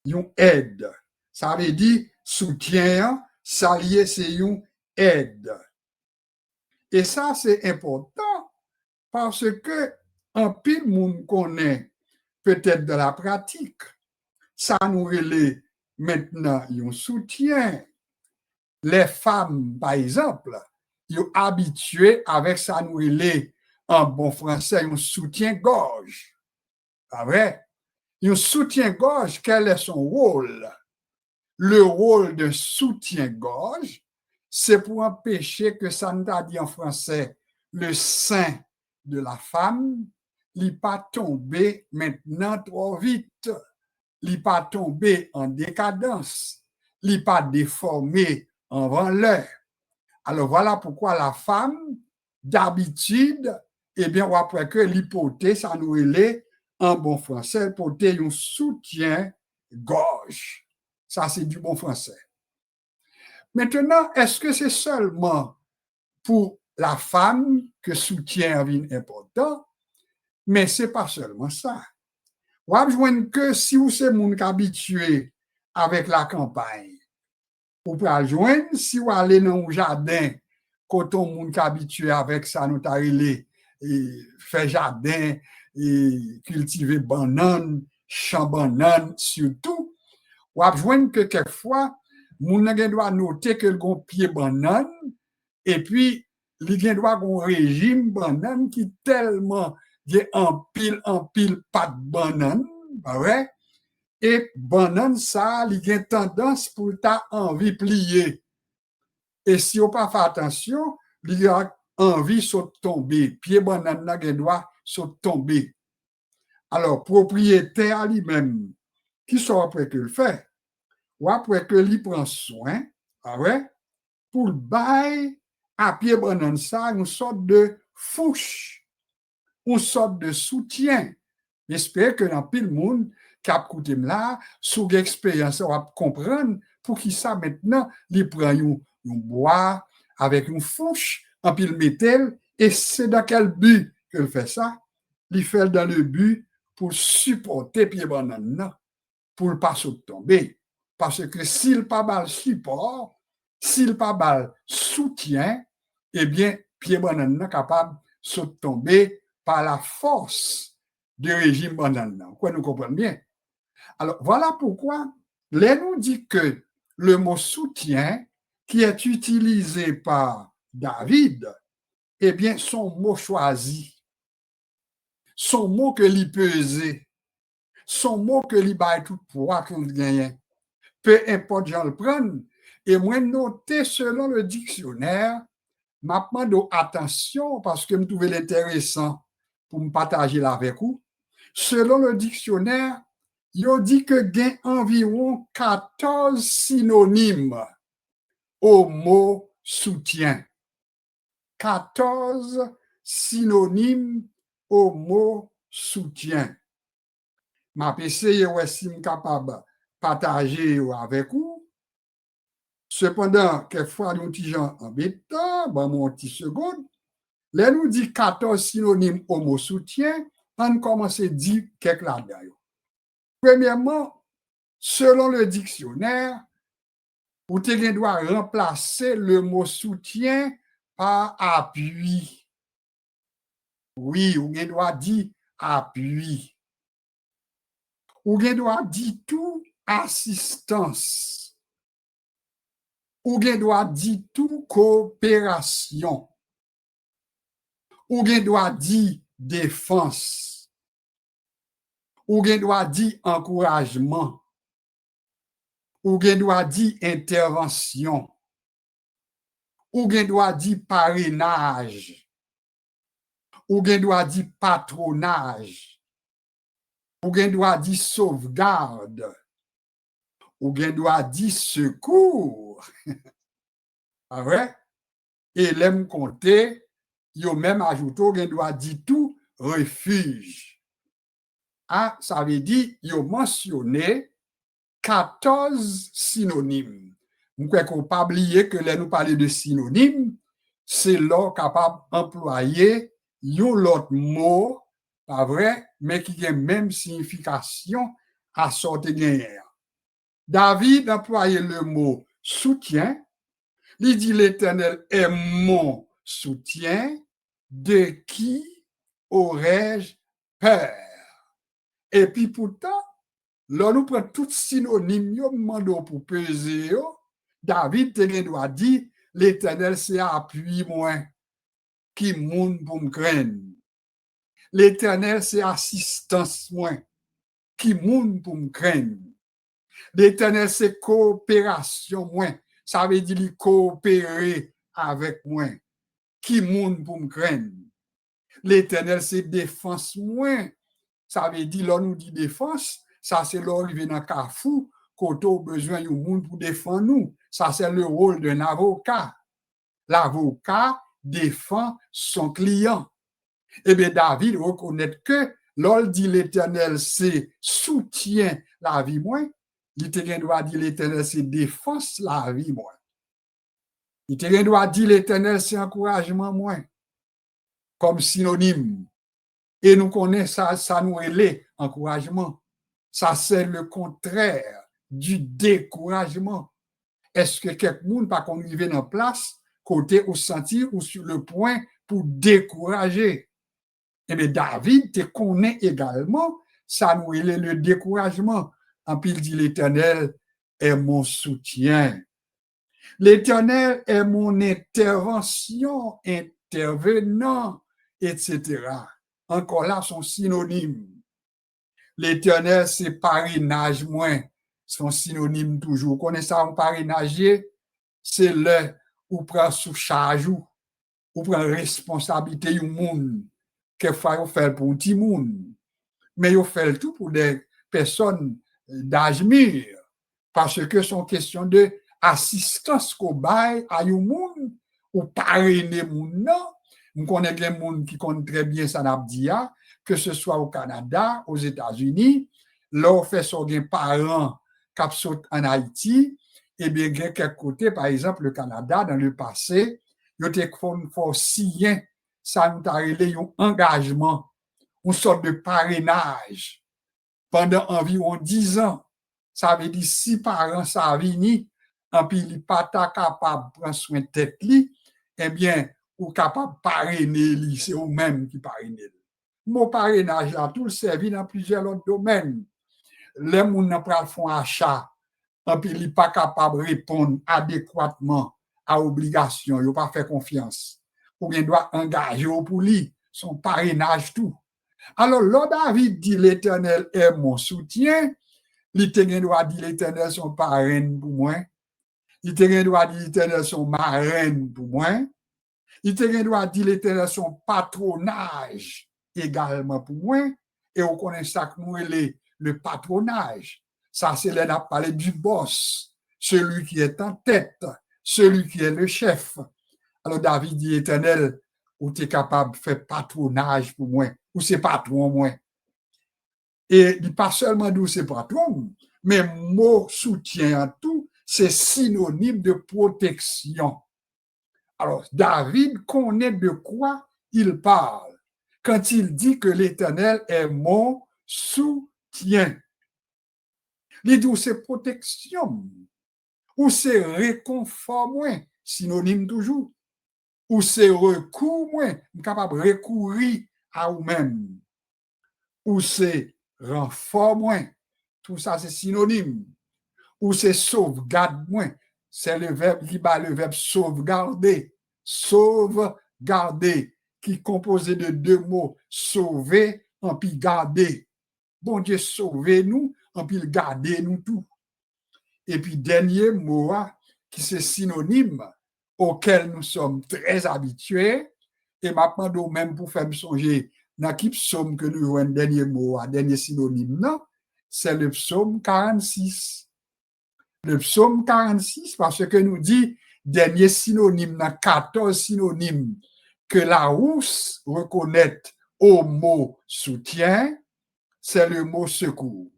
Une aide. Ça veut dire soutien, s'allier, c'est une aide. Et ça, c'est important parce que en pile monde connaît peut-être de la pratique. Ça nous relève maintenant un soutien. Les femmes, par exemple, ils sont habituées avec ça nous relève en bon français un soutien-gorge. Pas vrai? Un soutien-gorge, quel est son rôle? Le rôle de soutien-gorge, c'est pour empêcher que ça nous a dit en français le sein de la femme, il n'est pas tombé maintenant trop vite, il n'est pas tombé en décadence, il n'est pas déformé avant l'heure. Alors voilà pourquoi la femme, d'habitude, eh bien, après que l'hypothèse, ça nous est en bon français, porter un soutien-gorge. Ça, c'est du bon français. Maintenant, est-ce que c'est seulement pour la femme que soutien est important? Mais ce n'est pas seulement ça. Vous avez besoin que si vous êtes habitué avec la campagne, Ou pral joindre si ou aller dans un jardin, quand on monde habitué avec ça, nous t'arrêter et faire jardin et cultiver banane, champ banane surtout. Ou à joindre que quelquefois, moun doit noter que le gon pied banane et puis il doit un régime banane qui tellement il en pile pas de banane, pas vrai? Et banane ça, il a tendance pour ta envie plier. Et si on pas fait attention, il a envie de tomber. Pied banane n'a doit tomber. Alors, propriétaire lui-même, qui sont après que le fait, ou après que lui prend soin, ah ouais, pour le bail à pied banane ça, une sorte de fouche, une sorte de soutien. J'espère que dans pile monde qui a écouté là, sous l'expérience, on va comprendre pour qui ça maintenant, il prend un bois avec une fourche, en pile métal, et c'est dans quel but qu'il fait ça? Il fait dans le but pour supporter pied banane, pour ne pas se tomber. Parce que s'il pas mal support, s'il pas mal soutien, eh bien, pied banane est capable de se tomber par la force du régime banane. Quoi, nous comprenons bien? Alors, voilà pourquoi, là, nous dit que le mot soutien, qui est utilisé par David, eh bien, son mot choisi, son mot que l'y pesait, son mot que l'y baille tout poids qu'il gagne, peu importe j'en le prenne, et moi, noter selon le dictionnaire, m'a demandé attention parce que je me trouvais intéressant pour me partager là avec vous. Selon le dictionnaire, il dit que il y a environ 14 synonymes au mot soutien. 14 synonymes au mot soutien. Je vais essayer si je suis capable de partager avec vous. Cependant, quelquefois, nous petits gens embêtants, mon petit seconde, là nous dit 14 synonymes au mot soutien, on commence à dire quelques là-dedans. Premièrement, selon le dictionnaire, vous doit remplacer le mot soutien par appui. Oui, vous doit dire appui. Vous doit dire tout assistance. Vous doit dire tout coopération. Vous doit dire défense. Vous doit dire encouragement. Ou gen doit dire intervention, ou gen doit dire parrainage, ou gen doit dire patronage, ou gen doit dire sauvegarde, ou gen doit dire secours. Ah ouais? Et l'aime compter, yo même ajouté, ou gen doit dire tout refuge. Ah, ça veut dire, yo mentionné 14 synonymes. Nous ne pouvons pas oublier que là, nous parlons de synonymes, c'est là capable d'employer l'autre mot, pas vrai, mais qui a même signification à sortir gagnant. David employait le mot soutien. Il dit l'Éternel est mon soutien, de qui aurais-je peur? Et puis pourtant, là, nous prenons tout synonyme, nous demandons pour peser. David doit dire, l'Éternel c'est appui moi, qui moun pour me craindre. L'Éternel c'est assistance moi, qui moun pour me craindre. L'Éternel c'est coopération moi, ça veut dire coopérer avec moi, qui moun pour me craindre. L'Éternel c'est défense moi, ça veut dire, là nous dit défense, ça c'est là où il vient dans le carrefour, quand on a besoin de monde pour défendre nous. Ça c'est le rôle d'un avocat. L'avocat défend son client. Eh bien, David reconnaît que l'ol dit l'Éternel, c'est soutien la vie moins. L'Éternel doit dire l'Éternel, c'est défense la vie moins. L'Éternel doit dire l'Éternel, c'est encouragement moins. Comme synonyme. Et nous connaissons ça nous est encouragement. Ça, c'est le contraire du découragement. est-ce que quelqu'un pas qu'on arrive dans place côté ou sentir ou sur le point pour décourager? Eh bien, David te connaît également, ça nous est le découragement. En pile dit l'Éternel est mon soutien. L'Éternel est mon intervention, intervenant, etc. Encore là, son synonyme. L'Éternel, c'est parrainage moins. Son synonyme toujours. Vous connaissez ça, un parrainager? C'est le où prend sous charge ou prend responsabilité du monde. Quelquefois, vous fait pour un petit monde. Mais vous fait tout pour des personnes d'âge mûr. Parce que c'est une question de assistance qu'on baille à un monde ou parrainer monde. Non. On connaît des gens qui connaissent très bien ça n'a dit, que ce soit au Canada, aux États-Unis, là on fait son parents qui sont en Haïti, et bien quelques côtés, par exemple le Canada dans le passé, ils ont signé ça nous a relé un engagement, une sorte de parrainage pendant environ 10 ans. Ça veut dire si parents ça vini, en puis il pas capable de prendre soin de tête li, eh bien ou capable de parrainer li, c'est ou même qui parrainer. Mon parrainage là, tout le servi dans plusieurs autres domaines. Les gens n'ont pas fait achat, et puis il n'est pas capable de répondre adéquatement à l'obligation, il n'a pas fait confiance. Ou bien doit engager pour lui, son parrainage tout. Alors, là, David dit l'Éternel est mon soutien, l'Éternel doit dire l'Éternel son parrain pour moi, l'Éternel doit dire l'Éternel son marraine pour moi, l'Éternel doit dire l'Éternel son patronage également pour moi, et on connaît ça que nous, le patronage. Ça, c'est là, on a parlé du boss, celui qui est en tête, celui qui est le chef. Alors, David dit, Éternel, ou tu es capable de faire patronage pour moi, ou c'est patron, moi. Et pas seulement d'où c'est patron, mais mot soutien en tout, c'est synonyme de protection. Alors, David connaît de quoi il parle quand il dit que l'Éternel est mon soutien. Il dit c'est protection, ou c'est réconfort moins, synonyme toujours, ou c'est recours moins, capable de recourir à vous-même, ou c'est renfort moins, tout ça c'est synonyme, ou c'est sauvegarde moins, c'est le verbe sauvegarder, sauvegarder, qui est composé de deux mots, sauver, en puis garder. Bon Dieu, sauvez-nous, en puis gardez-nous tout. Et puis, dernier mot, qui c'est synonyme auquel nous sommes très habitués, et maintenant, même pour faire me songer, dans qui psaume que nous avons un dernier mot, un dernier synonyme, non, c'est le psaume 46. Le psaume 46, parce que nous dit, dernier synonyme, dans 14 synonymes, que la Rousse reconnaît au mot soutien, c'est le mot secours.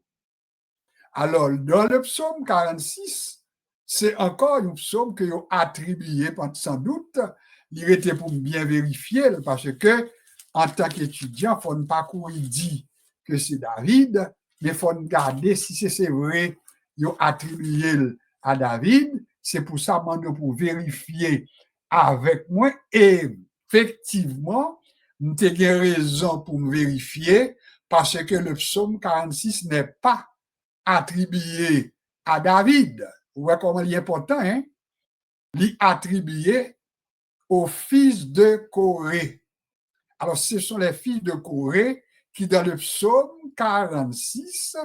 Alors, dans le psaume 46, c'est encore un psaume que vous attribué, sans doute, il était pour bien vérifier, parce que, en tant qu'étudiant, il faut ne pas courir dire que c'est David, mais il faut regarder si c'est vrai, ils ont attribué à David. C'est pour ça que pour vérifier avec moi, et effectivement, nous avons raison pour me vérifier, parce que le psaume 46 n'est pas attribué à David. Vous voyez comment il est important, hein? Il est attribué aux fils de Corée. Alors, ce sont les fils de Corée qui, dans le psaume 46,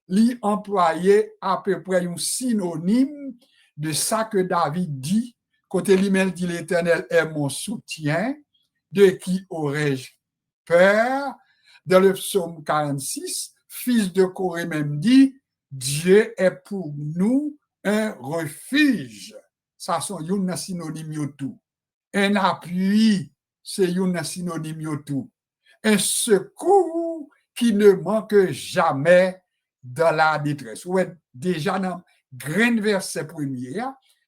lui employé à peu près un synonyme de ça que David dit, côté lui-même dit l'Éternel est mon soutien, de qui aurais-je peur? Dans le psaume 46, fils de Corée même dit, Dieu est pour nous un refuge. Ça sont un synonyme tout. Un appui, c'est un synonyme tout. Un secours qui ne manque jamais dans la détresse. Ouais, déjà dans le verset premier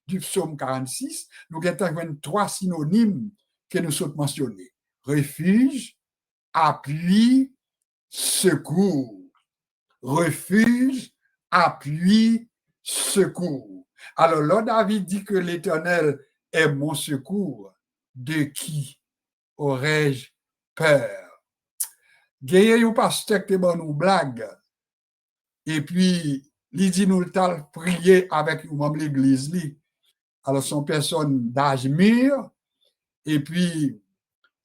du psaume 46, nous avons 3 synonymes que nous sommes mentionnés. Refuge, appui, secours. Refuge, appui, secours. Alors là, David dit que l'Éternel est mon secours. De qui aurais-je peur? Gaye un pasteur qui bon nous blague. Et puis, il dit nous le prier avec un membre de l'église. Alors, son personne d'âge mûr. Et puis,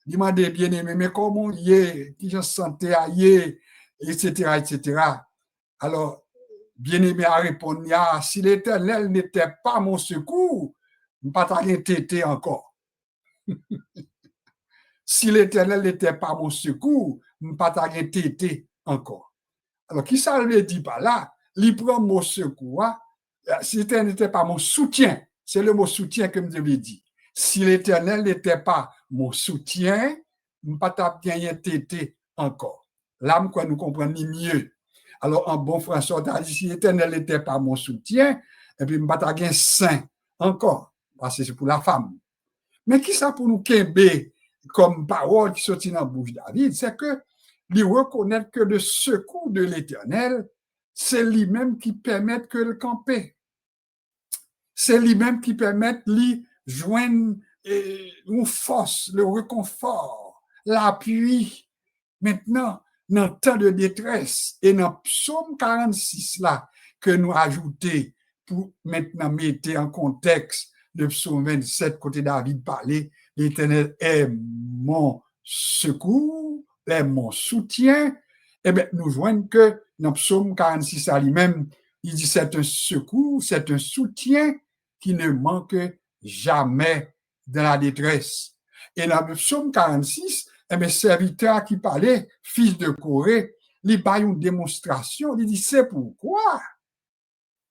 il demande bien aimé, mais comment il est, qui je sentais ailleurs, etc., etc. Alors, bien aimé a répondu, si l'Éternel n'était pas mon secours, je ne pas t'arrêter encore. Si l'Éternel n'était pas mon secours, je ne pas t'arrêter encore. Alors, qui ça lui dit par là? Il prend mon secours. Si l'Éternel n'était pas mon soutien, c'est le mot soutien que je lui dis. Si l'Éternel n'était pas mon soutien, je ne pas t'arrêter encore. Là, quoi, nous comprenons mieux. Alors, en bon français, si l'Éternel n'était pas mon soutien, et puis je ne pas t'arrêter saint encore. Parce que c'est pour la femme. Mais qui ça pour nous quimber comme parole qui sortit dans la bouche de David, c'est que lui reconnaître que le secours de l'Éternel, c'est lui-même qui permet que le camper. C'est lui-même qui permet de lui joindre une force, le réconfort, l'appui. Maintenant, dans le temps de détresse, et dans Psaume 46 là, que nous ajoutons pour maintenant mettre en contexte le Psaume 27, côté David parlait, l'Éternel est mon secours, est mon soutien. Eh bien, nous voyons que dans Psaume 46 à lui-même, il dit c'est un secours, c'est un soutien qui ne manque jamais dans la détresse. Et dans le Psaume 46, eh bien, serviteur qui parlait, fils de Corée, il a une démonstration, il dit c'est pourquoi.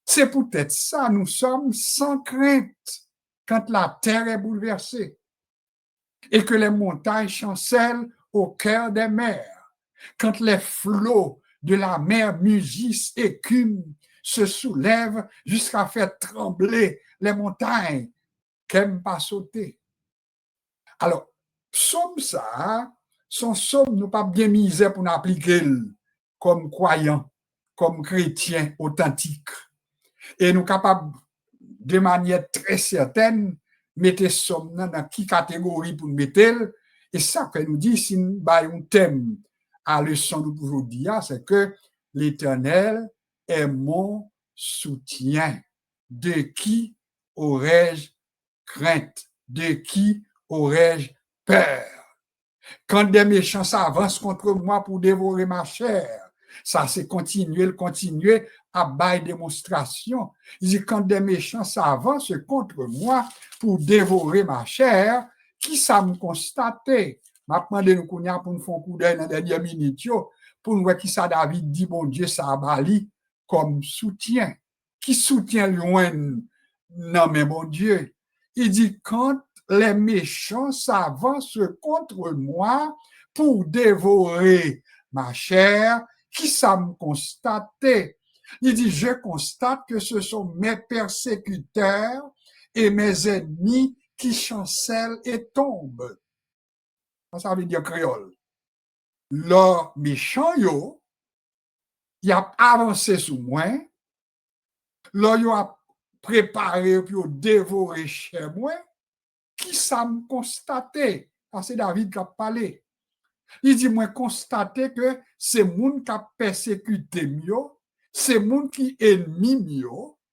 C'est peut-être ça, nous sommes sans crainte quand la terre est bouleversée et que les montagnes chancellent au cœur des mers, quand les flots de la mer mugissent, écument, se soulèvent jusqu'à faire trembler les montagnes qu'aiment pas sauter. Alors, psaume ça, son psaume nous pas bien misé pour nous appliquer comme croyants, comme chrétiens authentiques. Et nous capables de manière très certaine mettre somme dans qui catégorie pour mettre. Et ça que nous dit, si nous avons un thème à leçon d'aujourd'hui, c'est que l'Éternel est mon soutien. De qui aurais-je crainte? De qui aurais-je peur? Quand des méchants s'avancent contre moi pour dévorer ma chair, ça c'est continuer à bailler démonstration. Il dit quand des méchants s'avancent contre moi pour dévorer ma chair, qui ça me constater? Maintenant, nous connaissons pour nous faire un coup d'œil dans la dernière minute, pour nous voir qui ça David dit, bon Dieu, ça a bali comme soutien. Qui soutient loin? Non, mais mon Dieu. Il dit quand les méchants s'avancent contre moi pour dévorer ma chair, qui ça me constater? Il dit, je constate que ce sont mes persécuteurs et mes ennemis qui chancellent et tombent. Ça veut dire créole. Leurs méchants, ils ont avancé sous moi, ils ont préparé pour dévorer chez moi, qui ça me constater? Parce que David qui a parlé. Il dit, moi, constater que c'est moun qui a persécuté mieux, c'est moun qui ennemi mieux,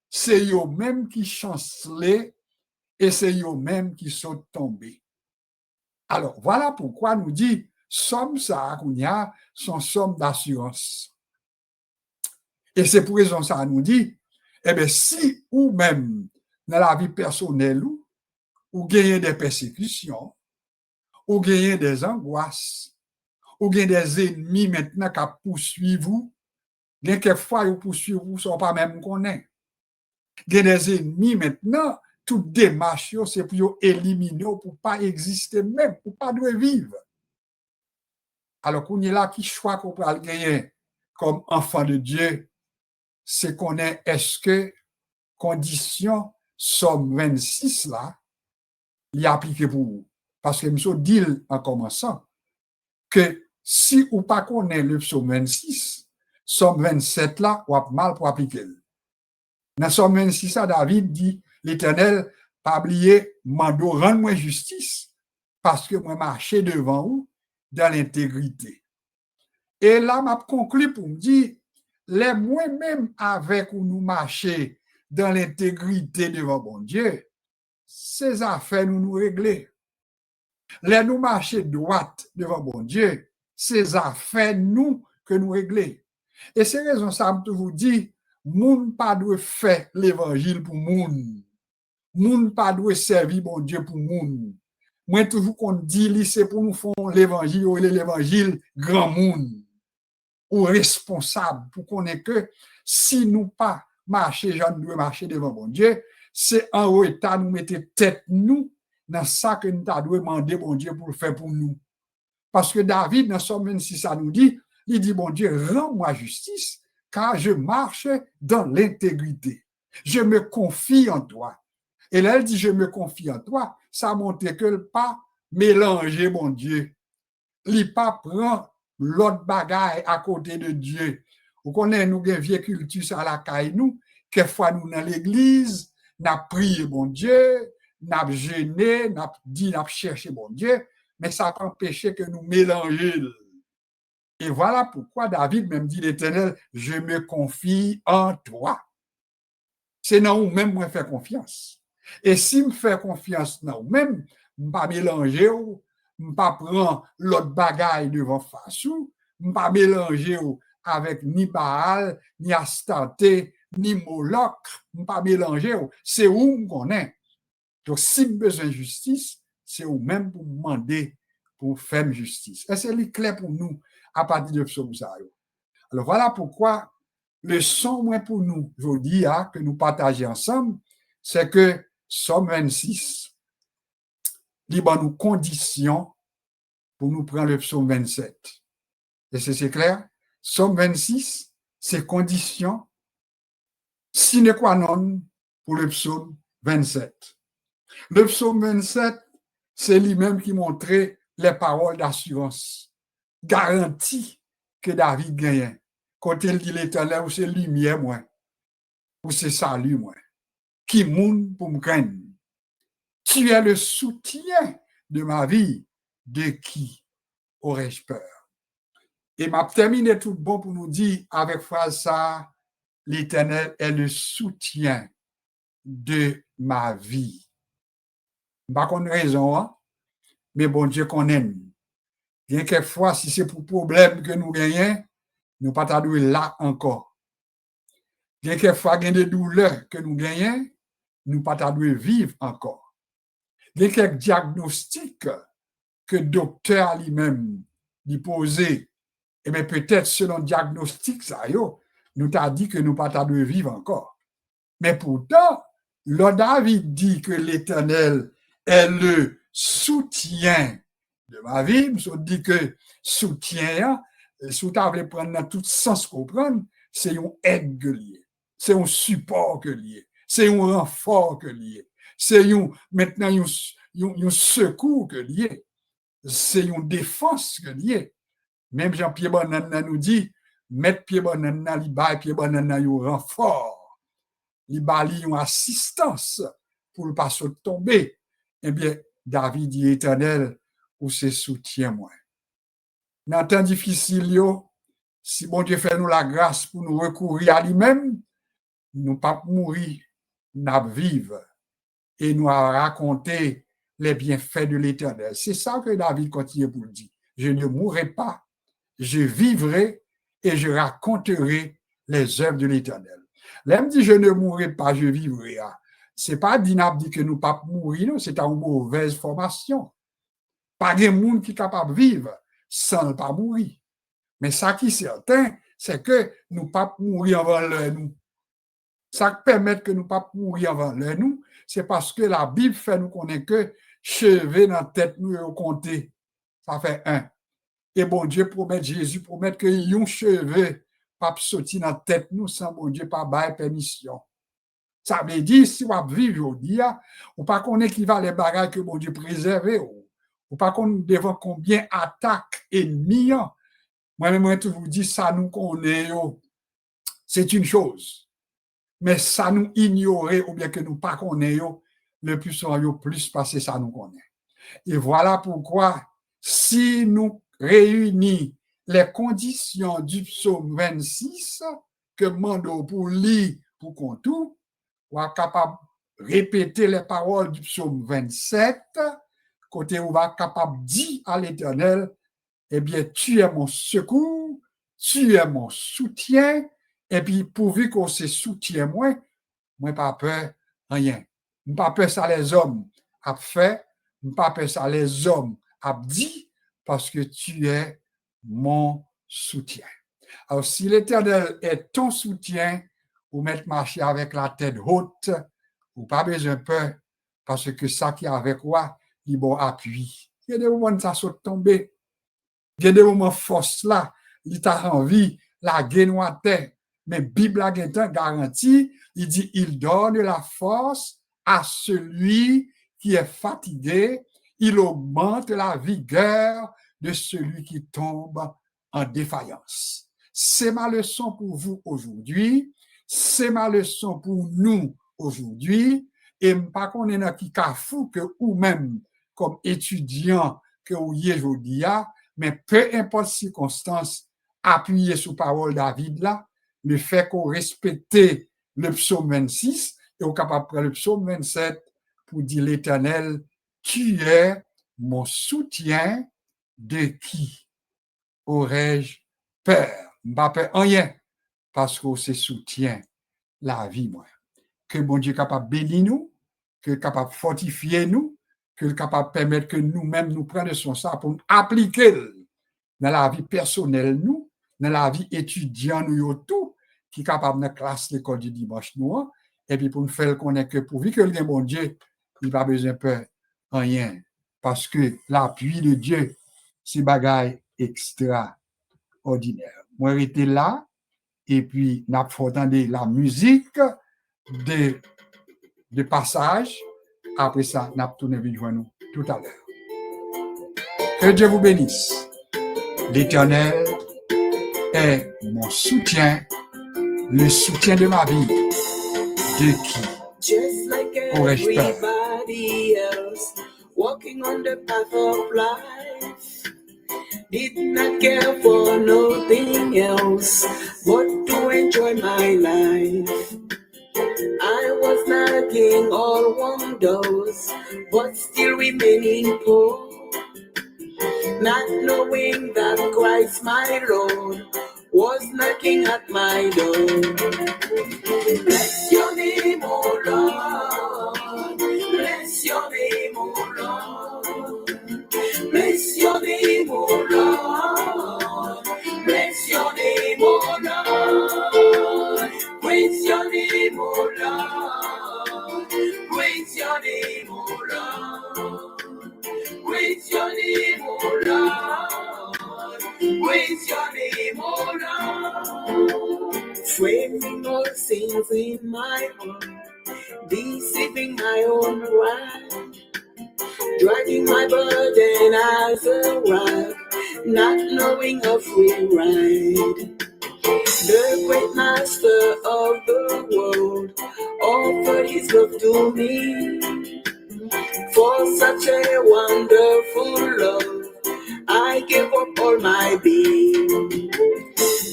c'est eux même qui chancelé et c'est eux même qui sont tombés. Alors, voilà pourquoi nous dit, somme ça, son somme d'assurance. Et c'est pour raison ça nous dit, eh bien, si ou même dans la vie personnelle ou gagnez des persécutions, ou gagnez des angoisses, ou gagnez des ennemis maintenant qui poursuivent vous, quelquefois ils poursuivent vous sans pas même connaître. Gagnez des ennemis maintenant, toute démarche, c'est pour éliminer, pour pas exister même, pour pas de vivre. Alors qu'on est là, qui choix qu'on peut gagner comme enfant de Dieu, c'est qu'on est-ce que condition Somme 26 là, il est appliqué pour vous. Parce que monsieur dit en commençant que si ou pas connaît le psaume 26, Somme 27 là, ou a mal pour appliquer. Dans Somme 26, David dit, l'Éternel, pas oublier, mando, rends-moi justice, parce que moi marché devant vous dans l'intégrité. Et là, m'a conclu pour me dire, les moi-même avec où nous marcher dans l'intégrité devant bon Dieu, ces affaires nous régler. Les nous marcher droite devant bon Dieu, ces affaires nous que nous régler. Et c'est raison ça me vous dit, moun pas doit faire l'évangile pour moun. Moun pas doit servir bon Dieu pour moun. Moi toujours qu'on dit c'est pour nous faire l'évangile ou l'évangile grand moun ou responsable pour qu'on ait que si nous pas marcher, j'en dois marcher devant bon Dieu, c'est en retard nous mettre tête nous dans ça que nous avons demandé bon Dieu pour le faire pour nous. Parce que David, dans Somme 26, ça nous dit, il dit bon Dieu, rends-moi justice, car je marche dans l'intégrité. Je me confie en toi. Et là, elle dit, je me confie en toi, ça montre que le pas mélanger mon Dieu. Il pas prend l'autre bagaille à côté de Dieu. Vous connaissez, nous, une vieille culture à la caille, nous, quelquefois, nous, dans l'église, nous prié mon Dieu, nous jeûné, nous dit, nous cherché mon Dieu, mais ça peut empêcher que nous mélangions. Et voilà pourquoi David même dit l'Éternel, je me confie en toi. C'est dans vous-même que je fais confiance. Et si je fais confiance dans vous-même, je ne vais pas mélanger, je ne vais pas prendre l'autre bagaille devant face, je ne vais pas mélanger avec ni Baal, ni Astarté, ni Moloch, je ne vais pas mélanger, c'est où qu'on est. Donc, si j'ai besoin de justice, c'est vous-même pour me demander pour faire justice. Et c'est clair pour nous à partir de psaume ça. Alors, voilà pourquoi le son moins pour nous, je dis, que nous partageons ensemble, c'est que Somme 26, libre nous conditions pour nous prendre le psaume 27. Et c'est clair? Somme 26, c'est conditions sine qua non pour le psaume 27. Le psaume 27, c'est lui-même qui montrait les paroles d'assurance, garantie que David gagnait. Quand il dit l'Éternel, c'est lumière, moi, ou c'est salut, moi, qui moun pour me craindre. Tu es le soutien de ma vie, de qui aurais-je peur? Et m'a terminé tout bon pour nous dire avec phrase ça, l'Éternel est le soutien de ma vie. Pas qu'on raison, hein? Mais bon Dieu qu'on aime. Bien quelquefois, si c'est pour problème que nous gagnons, nous pas t'adouer là encore. Bien quelquefois, il y a des douleurs que nous gagnons, nous pas t'adouer vivre encore. Il y a quelques diagnostics que le docteur lui-même lui posait, et bien peut-être selon le diagnostic, ça nous t'a dit que nous pas t'adouer vivre encore. Mais pourtant, le David dit que l'Éternel est le soutien de ma vie. Je dis que soutien, si vous voulez prendre dans tout sens comprendre, c'est un aide que lié, c'est un support que lié, c'est un renfort que lié, c'est maintenant un secours que lié, c'est une défense que lié. Même Jean-Pierre Bonanna nous dit, mettre Pierre Bonanna, il bat Pierre Bonanna un renfort, il bat une assistance pour ne pas se tomber. Eh bien, David dit Éternel, ou c'est soutien moi. Dans temps difficile, si bon Dieu fait nous la grâce pour nous recourir à lui-même, nous pas mourir, nous vivre et nous raconter les bienfaits de l'Éternel. C'est ça que David continue pour dire. Je ne mourrai pas, je vivrai et je raconterai les œuvres de l'Éternel. Là, il me dit je ne mourrai pas, je vivrai. C'est pas d'inap dit que nous pas mourir, c'est une mauvaise formation. Pas de monde qui est capable de vivre sans ne pas mourir. Mais ça qui est certain, c'est que nous ne pas mourir avant l'heure nous. Ça qui permet que nous ne pas mourir avant l'heure nous, c'est parce que la Bible fait nous connaître que cheveux dans la tête nous au compter. Ça fait 1. Et bon Dieu promet, Jésus promet que yon cheveux pas sortir dans la tête nous sans bon Dieu pas bailler permission. Ça veut dire, si on vit aujourd'hui, on ne pas connaître qui va les bagages que bon Dieu préserve. On ne pas connaître devant combien d'attaques ennemies. Moi-même, je vous dis, ça nous connaît. C'est une chose. mais ça nous ignorait ou bien que nous pas connaissons, le plus souvent, plus parce que ça nous connaît. Et voilà pourquoi, si nous réunissons les conditions du psaume 26, que mando pour lire, pour qu'on tout, on est capable de répéter les paroles du psaume 27, côté où on va capable de dire à l'Éternel, eh bien, tu es mon secours, tu es mon soutien, et puis pourvu qu'on se soutient moi pas peur rien. Pas peur ça les hommes a fait, pas peur ça les hommes a dit, parce que tu es mon soutien. Alors, si l'Éternel est ton soutien, ou mettre marcher avec la tête haute, ou pas besoin de peur, parce que ça qui est avec moi, il bon appui. Il y a des moments où ça saute tomber. Il y a des moments force là, il t'a envie, la gaine terre. Mais Bible a garantie, il dit, il donne la force à celui qui est fatigué, il augmente la vigueur de celui qui tombe en défaillance. C'est ma leçon pour vous aujourd'hui, c'est ma leçon pour nous aujourd'hui, et pas qu'on est dans qui fou que ou même comme étudiant que vous y aujourd'hui, mais peu importe circonstance, appuyé sur parole David là, le fait qu'on respecte le psaume 26 et on est capable de prendre le psaume 27 pour dire l'Éternel, tu es mon soutien, de qui aurais-je peur? Je n'ai pas peur rien parce qu'on se soutient la vie, moi. Que bon Dieu est capable de bénir nous, que est capable de fortifier nous, que est capable de permettre que nous-mêmes nous prenions son ça pour nous appliquer dans la vie personnelle, nous, dans la vie étudiante, nous, tout, qui est capable de classe l'école du dimanche, nous, et puis pour nous faire connaître que pour vivre que le bon Dieu, il n'a pas besoin de peur, rien, parce que l'appui de Dieu, c'est bagaille extraordinaire. Moi, j'étais là, et puis, nous avons entendu la musique de passage. Après ça, nous avons tourné vers nous tout à l'heure. Que Dieu vous bénisse. L'Éternel est mon soutien, le soutien de ma vie. De qui aurais-je peur? Walking on the path of life, did not care for nothing else but to enjoy my life. I was knocking all windows, but still remaining poor, not knowing that Christ my Lord was knocking at my door. Bless your name, O Lord. Bless your name, O Lord. Bless your name, O Lord. Bless your name, O Lord. Praise your name, O Lord. Praise your name, O Lord. Praise your name, O Lord. Praise your name, O Lord. Framing all sins in my heart, deceiving my own pride, dragging my burden as a rag, not knowing a free ride. The great master of the world offered his love to me. For such a wonderful love, I gave up all my being.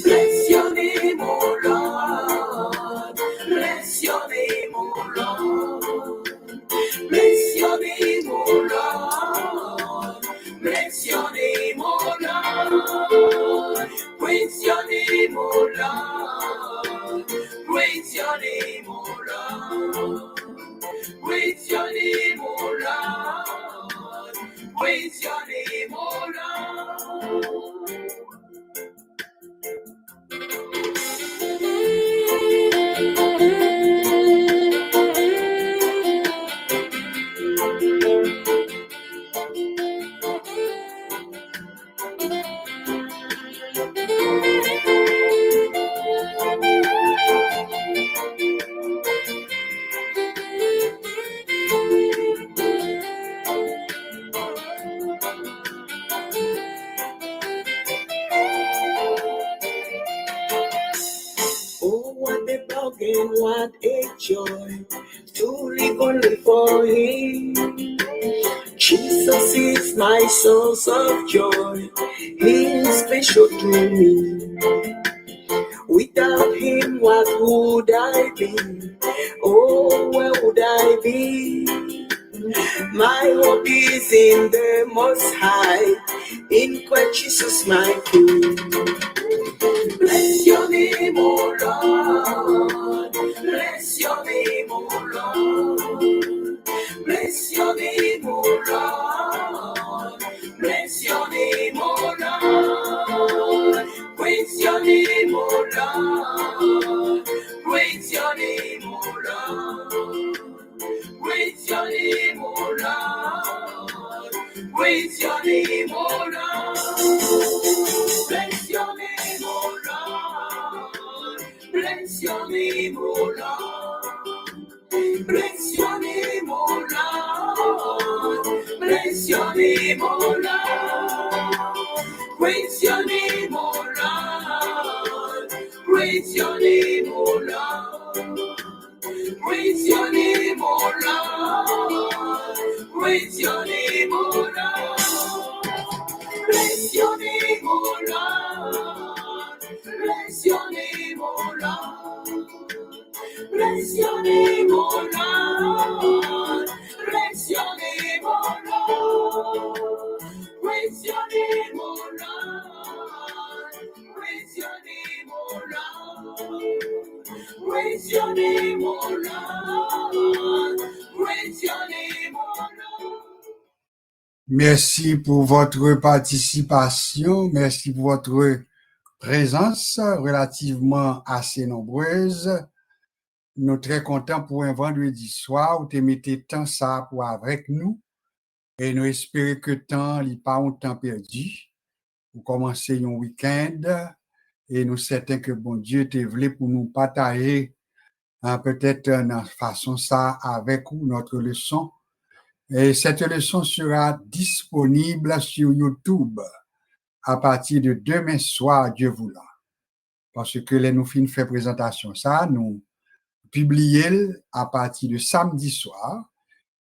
Bless your name, O Lord. Bless your name, O Lord. Bless your name, O Lord. Bless your name, O Lord. Praise your name, O Lord. Praise your name, O Lord. Praise your name, O Lord. Praise your name, O Lord. again, what a joy to live only for Him. Jesus is my source of joy. He is special to me. Without Him, what would I be? Oh, where would I be? My hope is in the Most High, in Christ Jesus my King. Bless your name, O Lord. Bless your name, O Lord. Bless your name, O Lord. Bless your name, O Lord. Praise your name, O Lord. Praise your name, O Lord. Praise your name, O Lord. Praise your name, O Lord. Bless your name, O Lord. Bless your name, O Lord. Bless your name, O Lord. Bless your name, O Lord. Praise your name, O Lord. Praise your name, O Lord. Praise your name, O Lord. Praise your name, O Lord. Bless your name, O Lord. Bless your name, O Lord. Bless your name, O Lord. Bless your name, O Lord. Praise your name, O Lord. Praise your name, O Lord. Praise your name, O Lord. Praise your name, O Lord. Merci pour votre participation, merci pour votre présence relativement assez nombreuse. Nous sommes très contents pour un vendredi soir où tu mettez tant ça pour avec nous et nous espérons que temps n'est pas un temps perdu pour commencer un week-end et nous sommes certains que bon Dieu te voulu pour nous partager peut-être dans façon ça avec vous notre leçon. Et cette leçon sera disponible sur YouTube à partir de demain soir, Dieu voulant. Parce que les nous fin fait présentation ça, nous publions à partir de samedi soir.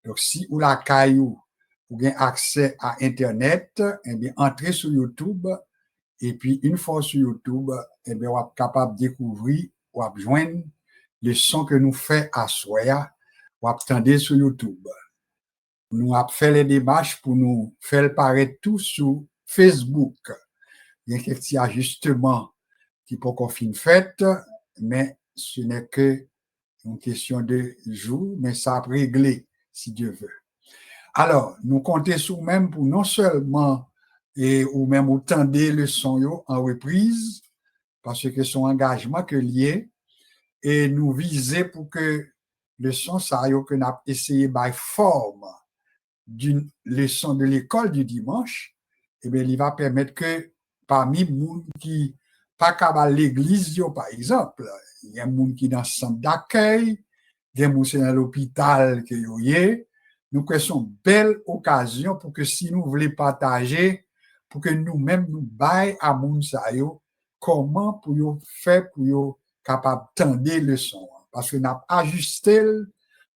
Donc, si vous la caillou, vous avez accès à Internet, eh bien, entrez sur YouTube. Et puis, une fois sur YouTube, eh bien, vous êtes capable de découvrir, vous êtes joindre le son que nous fait à Soya, vous attendez sur YouTube. Nous avons fait les démarches pour nous faire paraître tout sur Facebook. Il y a quelques petits ajustements qui pour qu'on finisse fait, mais ce n'est que une question de jours, mais ça a réglé, si Dieu veut. Alors, nous comptons sur même pour non seulement, ou même autant des leçons en reprise, parce que son engagement que lié, et nous viser pour que le son, ça y est, que nous avons essayé by forme d'une leçon de l'école du dimanche, eh bien, il va permettre que parmi les gens qui pas capable l'église, par exemple, il y a des gens qui sont dans le centre d'accueil, il y a des gens qui sont dans l'hôpital, nous avons une belle occasion pour que si nous voulons partager, pour que nous-mêmes nous baillons à gens comment pour faire pour capable d'entendre le son. Parce que nous avons ajusté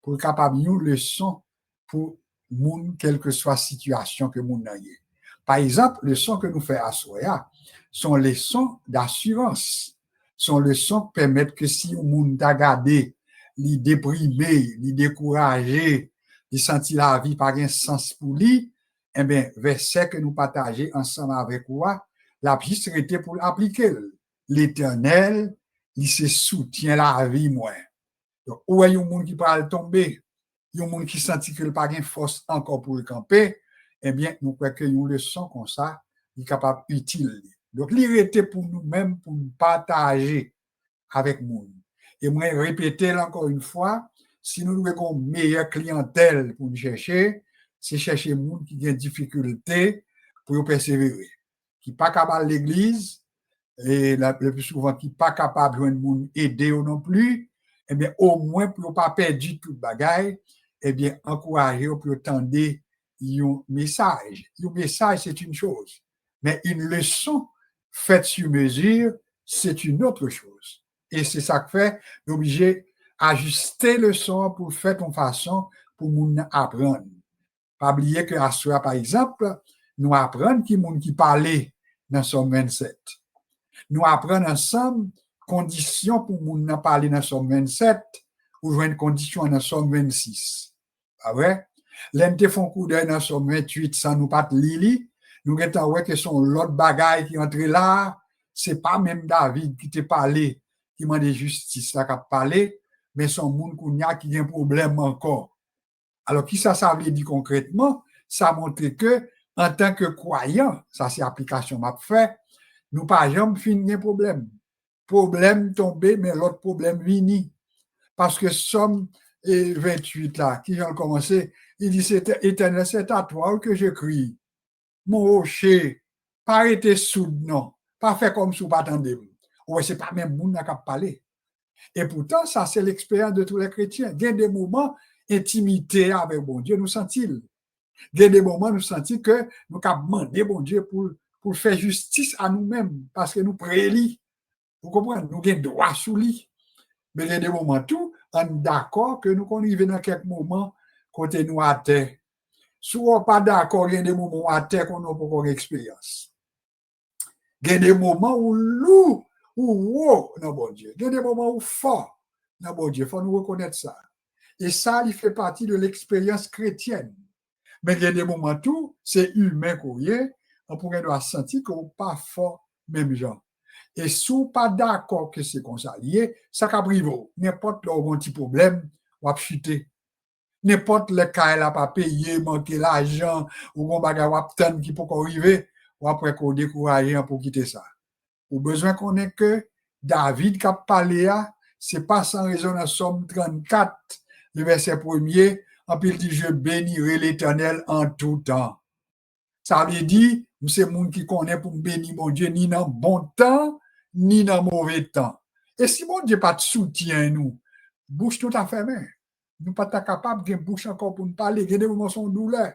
pour capable nous le son pour moun, quelle que soit la situation que moun nan yé. Par exemple, le son que nous faisons à Soya sont les sons d'assurance. Sont les sons qui permettent que si moun t'a gardé, li déprimé, li découragé, li senti la vie par un sens pour lui, eh bien, verset que nous partageons ensemble avec moi, la piste était pour l'appliquer. L'Éternel, il se soutient la vie, moi. Donc, où est yon moun qui parle tomber? Il y a des gens qui sentent qu'il n'y a pas de force encore pour le camper, eh bien, nous croyons que nous le son comme ça, il est capable utile. Donc, l'irrité pour nous-mêmes, pour nous partager avec nous. Et moi, répéter encore une fois, si nous avons une meilleure clientèle pour nous chercher, c'est chercher des gens qui ont des difficultés pour persévérer. Qui ne sont pas capables de l'église, et le plus souvent, qui ne sont pas capables de nous aider non plus, eh bien, au moins, pour ne pas perdre tout le bagaille, eh bien, encourager pour entendre un message. Un message, c'est une chose. Mais une leçon faite sur mesure, c'est une autre chose. Et c'est ça que fait, obligé ajuster le son pour faire ton façon pour moun apprendre. Pas oublier que à soi, par exemple, nous apprenons qui moun qui parlait dans Somme 27. Nous apprenons ensemble conditions pour moun parler dans Somme 27 ou jouer une condition dans Somme 26. Ah ouais? L'ente font coup d'œil dans Somme 28 sans nous pas lili. Nous avons ouais que son l'autre bagaille qui entre là, c'est pas même David qui te parlé, qui m'a dit justice là qui a parlé, mais son moun kounya qui a un problème encore. Alors, qui ça veut dire concrètement? Ça montre que, en tant que croyant, ça c'est application m'a fait, nous pas jamais fini un problème. Problème tombé, mais l'autre problème vini. Parce que Somme 28 là, qui vient de commencer, il dit, c'est éternel, c'est à toi que je crie. Mon rocher, pas arrêter soude, non. Pas faire comme si vous pas attendez. Ouais, c'est pas même moun qui a parlé. Et pourtant, ça, c'est l'expérience de tous les chrétiens. Il y a des moments, intimité avec bon Dieu, nous sent-il. Il y a des moments, nous sentons que nous avons demandé bon Dieu pour faire justice à nous-mêmes, parce que nous prélis. Vous comprenez? Nous avons droit sous lui. Mais il y a des moments tout, on est d'accord que nous arrivons dans quelques moments côté nous à terre. Si on n'est pas d'accord, il y a des moments à terre qu'on n'a pas d'expérience. Il y a des moments où lourd, où haut, non bon Dieu. Il y a des moments où fort, non bon Dieu. Il faut nous reconnaître ça. Et ça, il fait partie de l'expérience chrétienne. Mais il y a des moments tout, c'est humain qu'on y est, on pourrait nous sentir qu'on n'est pas fort, même genre. Et si on n'est pas d'accord que c'est comme ça lié, ça caprive. N'importe où un petit problème, on va chuter. N'importe le cas, elle n'a pas payé, manqué l'argent, ou on va attendre qui peut arriver, ou après qu'on décourage pour quitter ça. Au besoin qu'on ait que David qui a parlé, c'est pas sans raison dans Somme 34, le verset 1er, en plus il dit, je bénirai l'Éternel en tout temps. Ça veut dire, c'est monde qui connaît pour bénir mon Dieu, ni dans bon temps, ni dans mauvais temps. Et si mon Dieu pas de soutien, nous, bouche tout à fait, nous pas capable de bouche encore pour nous parler, il y a des moments son douleur.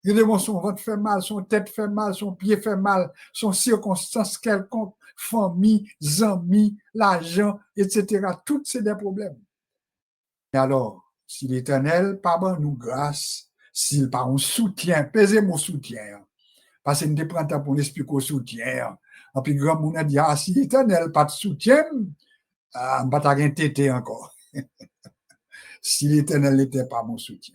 Il y a des moments son ventre fait mal, son tête fait mal, son pied fait mal, son circonstance quelconque, famille, amis, l'argent, etc. Tout c'est des problèmes. Et alors, si l'Éternel pas bon nous grâce, s'il pas un soutien, pesez mon soutien. Parce que nous prenons temps pour expliquer au soutien. Et puis, grand monde a dit, ah, si l'Éternel pas de soutien, on ne va pas tété encore. Si l'Éternel n'était pas mon soutien.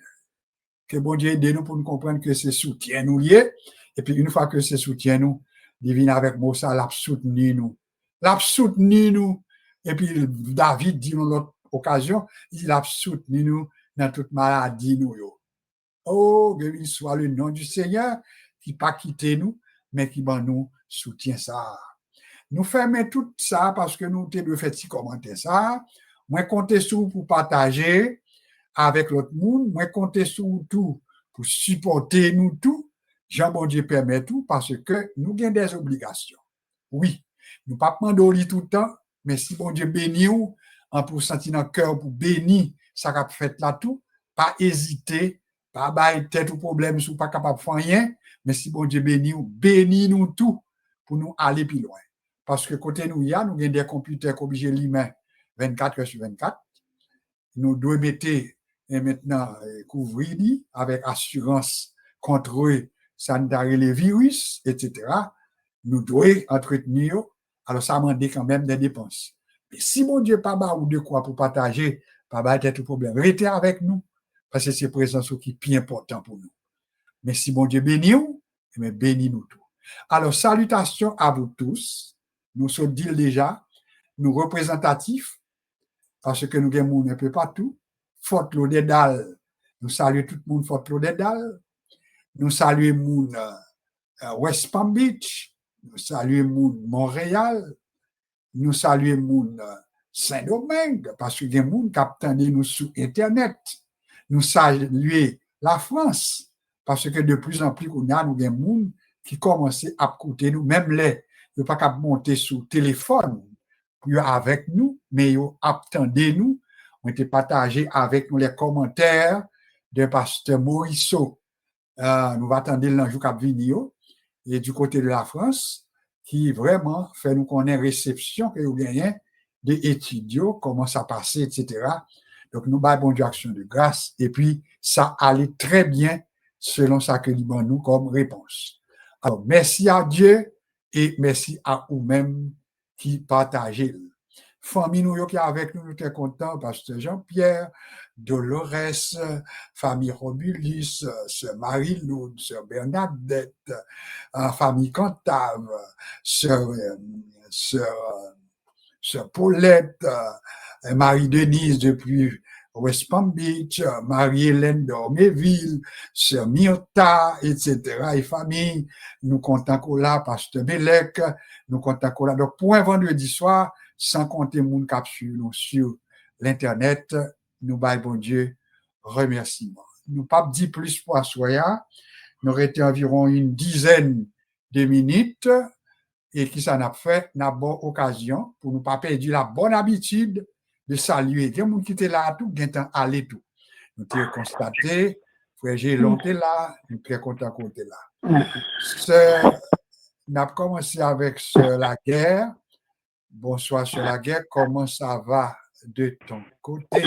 Que bon Dieu aide nous pour nous comprendre que c'est soutien nous lié. Et puis, une fois que c'est soutien nous, il vient avec moi ça, l'a soutenu nous. L'a soutenu nous. Et puis, David dit dans l'autre occasion, il a soutenu nous dans toute maladie nous. Oh, béni soit le nom du Seigneur qui pas quitté nous, mais qui ben nous soutient ça. Nous faisons tout ça parce que nous devons faire petit commentaire ça. Moi, comptez sur pour partager avec l'autre monde. Moi, comptez sur tout pour supporter nous tout. Jean bon Dieu permet tout parce que nous avons des obligations. Oui, nous ne pouvons pas demander tout le temps, mais si bon Dieu bénit nous, pour sentir dans le cœur pour bénir, ça va fait là tout, pas hésiter, pas bailler tête au problème, si vous pas capable de faire rien, mais si bon Dieu bénit nous tout pour nous aller plus loin. Parce que côté nous, nous avons des computers qui obligés l'humain 24 heures sur 24. Nous devons mettre maintenant couvrir avec assurance contre sanitaire les virus, etc. Nous devons entretenir. Alors ça demande quand même des dépenses. Mais si mon Dieu pas bas ou de quoi pour partager, pas bas être tout problème. Restez avec nous parce que c'est présence qui est plus important pour nous. Mais si mon Dieu bénit nous, bénis nous tout. Alors salutations à vous tous. Nous sommes dit déjà, nous représentatifs parce que nous avons un peu partout. Fort Lauderdale, nous saluons tout le monde Fort Lauderdale. Nous saluons moun West Palm Beach, nous saluons moun Montréal, nous saluons moun Saint-Domingue parce que des moun captent nous sur internet. Nous saluons la France parce que de plus en plus nous avons des moun qui commencent à écouter nous, même les ne pas capable monter sur téléphone avec nous, mais ils attendent nous. On était partagé avec nous les commentaires de pasteur Morisseau. Nous attendons le jour cap vidéo et du côté de la France qui vraiment fait nous connaître réception que vous gagnez des étudiants, comment ça passait, etc. Donc, nous avons bon Dieu action de grâce. Et puis, ça allait très bien selon ça que nous nous comme réponse. Alors, merci à Dieu et merci à vous-même qui partagez. Famille nous qui est avec nous, nous sommes contents, Pasteur Jean-Pierre, Dolores, famille Romulus, Sœur Marie-Lourde, Sœur Bernadette, famille Cantave, Sœur Paulette, Marie-Denise depuis West Palm Beach, Marie-Hélène d'Orméville, Sœur Myrta, etc. Et famille, nous comptons qu'on là, Pasteur Bélec, nous comptons qu'on là. Donc, pour un vendredi soir, sans compter mon capsule sur l'Internet, nous baillons bon Dieu remerciements. Nous pas dit plus pour soya, nous aurions été environ une dizaine de minutes et qui ça n'a fait, n'a bonne occasion pour nous pas perdre la bonne habitude de saluer. Il y a des gens qui étaient là tout, qui temps aller tout. Nous avons constaté, frère Gélon était là, nous sommes très contents qu'on était là. Nous avons commencé avec la guerre. Bonsoir sur la guerre, comment ça va de ton côté?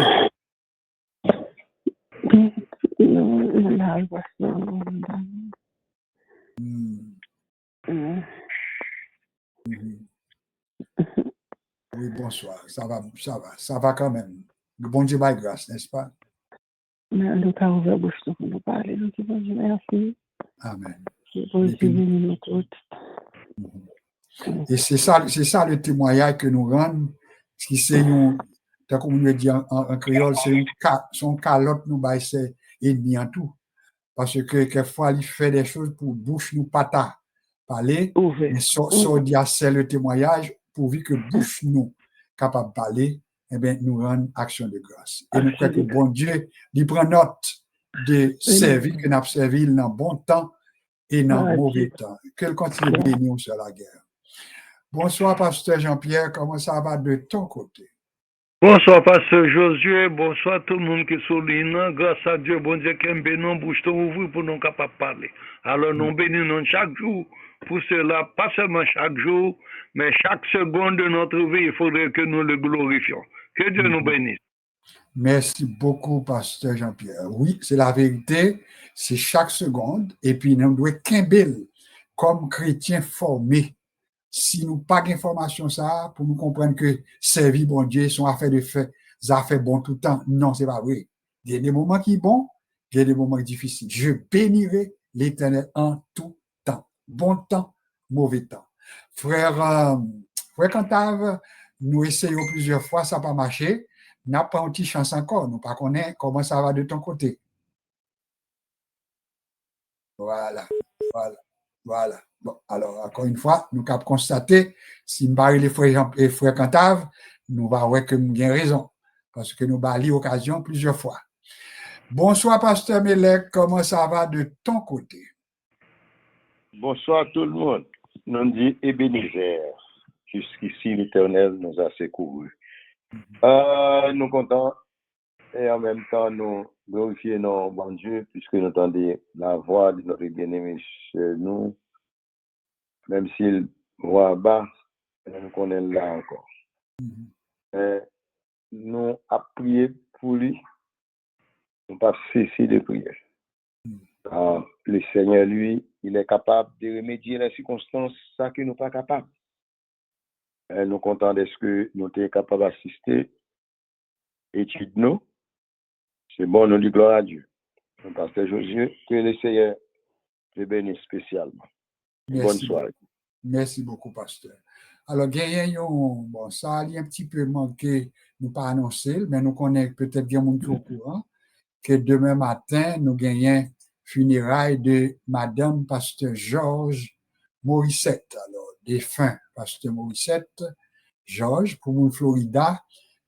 Oui, bonsoir, ça va quand même. Le bon Dieu, by grâce, n'est-ce pas? Nous avons ouvert bouche pour nous parler. Nous disons Dieu merci. Amen. Et c'est ça le témoignage que nous rendons, qui c'est comme on le dit en créole, c'est son calotte nous baisse ennemi en tout. Parce que quelquefois, il fait des choses pour bouche nous pata parler, mais c'est le témoignage pourvu que bouche nous capable de parler, eh bien, nous rend action de grâce. Et nous croyons que bon Dieu, il prend note de servir, que nous avons servi dans bon temps et dans mauvais temps. Qu'elle continue de bénir sur la guerre. Bonsoir, Pasteur Jean-Pierre, comment ça va de ton côté? Bonsoir, Pasteur Josué, bonsoir tout le monde qui est sur l'île. Grâce à Dieu, bon Dieu, qui aime bénir, bouche ouvrir pour nous capables de parler. Alors, nous bénissons chaque jour pour cela, pas seulement chaque jour, mais chaque seconde de notre vie, il faudrait que nous le glorifions. Que Dieu nous bénisse. Merci beaucoup, Pasteur Jean-Pierre. Oui, c'est la vérité, c'est chaque seconde, et puis nous devons qu'aimer comme chrétiens formés. Si nous pas d'informations ça, pour nous comprendre que servir bon Dieu, sont affaires de fait, ça fait bon tout le temps. Non, c'est pas vrai. Il y a des moments qui sont bons, il y a des moments difficiles. Je bénirai l'Éternel en tout temps. Bon temps, mauvais temps. Frère Cantave, nous essayons plusieurs fois, ça n'a pas marché. N'a pas une petite chance encore. Nous pas connaître comment ça va de ton côté. Voilà. Bon, alors, encore une fois, nous avons constaté, si nous parlons les frères Cantave, nous allons voir que nous avons raison, parce que nous avons eu l'occasion plusieurs fois. Bonsoir, Pasteur Mélec, comment ça va de ton côté? Bonsoir tout le monde. Nous dit Ebenezer. Jusqu'ici, l'Éternel nous a secourus. Nous sommes contents et en même temps, nous glorifions notre bon Dieu, puisque nous entendons la voix de notre bien-aimé chez nous. Même s'il voit bas, nous connaissons là encore. Nous avons prié pour lui, nous pas cessé de prier. Le Seigneur, lui, il est capable de remédier les circonstances, ça que nous ne sommes pas capables. Nous sommes contents de ce que nous sommes capables d'assister, étude nous. C'est bon, nous disons gloire à Dieu. Pasteur Josué, que le Seigneur te bénisse spécialement. Bonne soirée. Merci beaucoup, Pasteur. Alors, bon, ça a un petit peu manqué, nous pas annoncé, mais nous connaissons peut-être bien mon au courant que demain matin, nous gagnons funérailles de Madame Pasteur Georges Morissette. Alors, défunt Pasteur Morissette, Georges, pour mon Florida,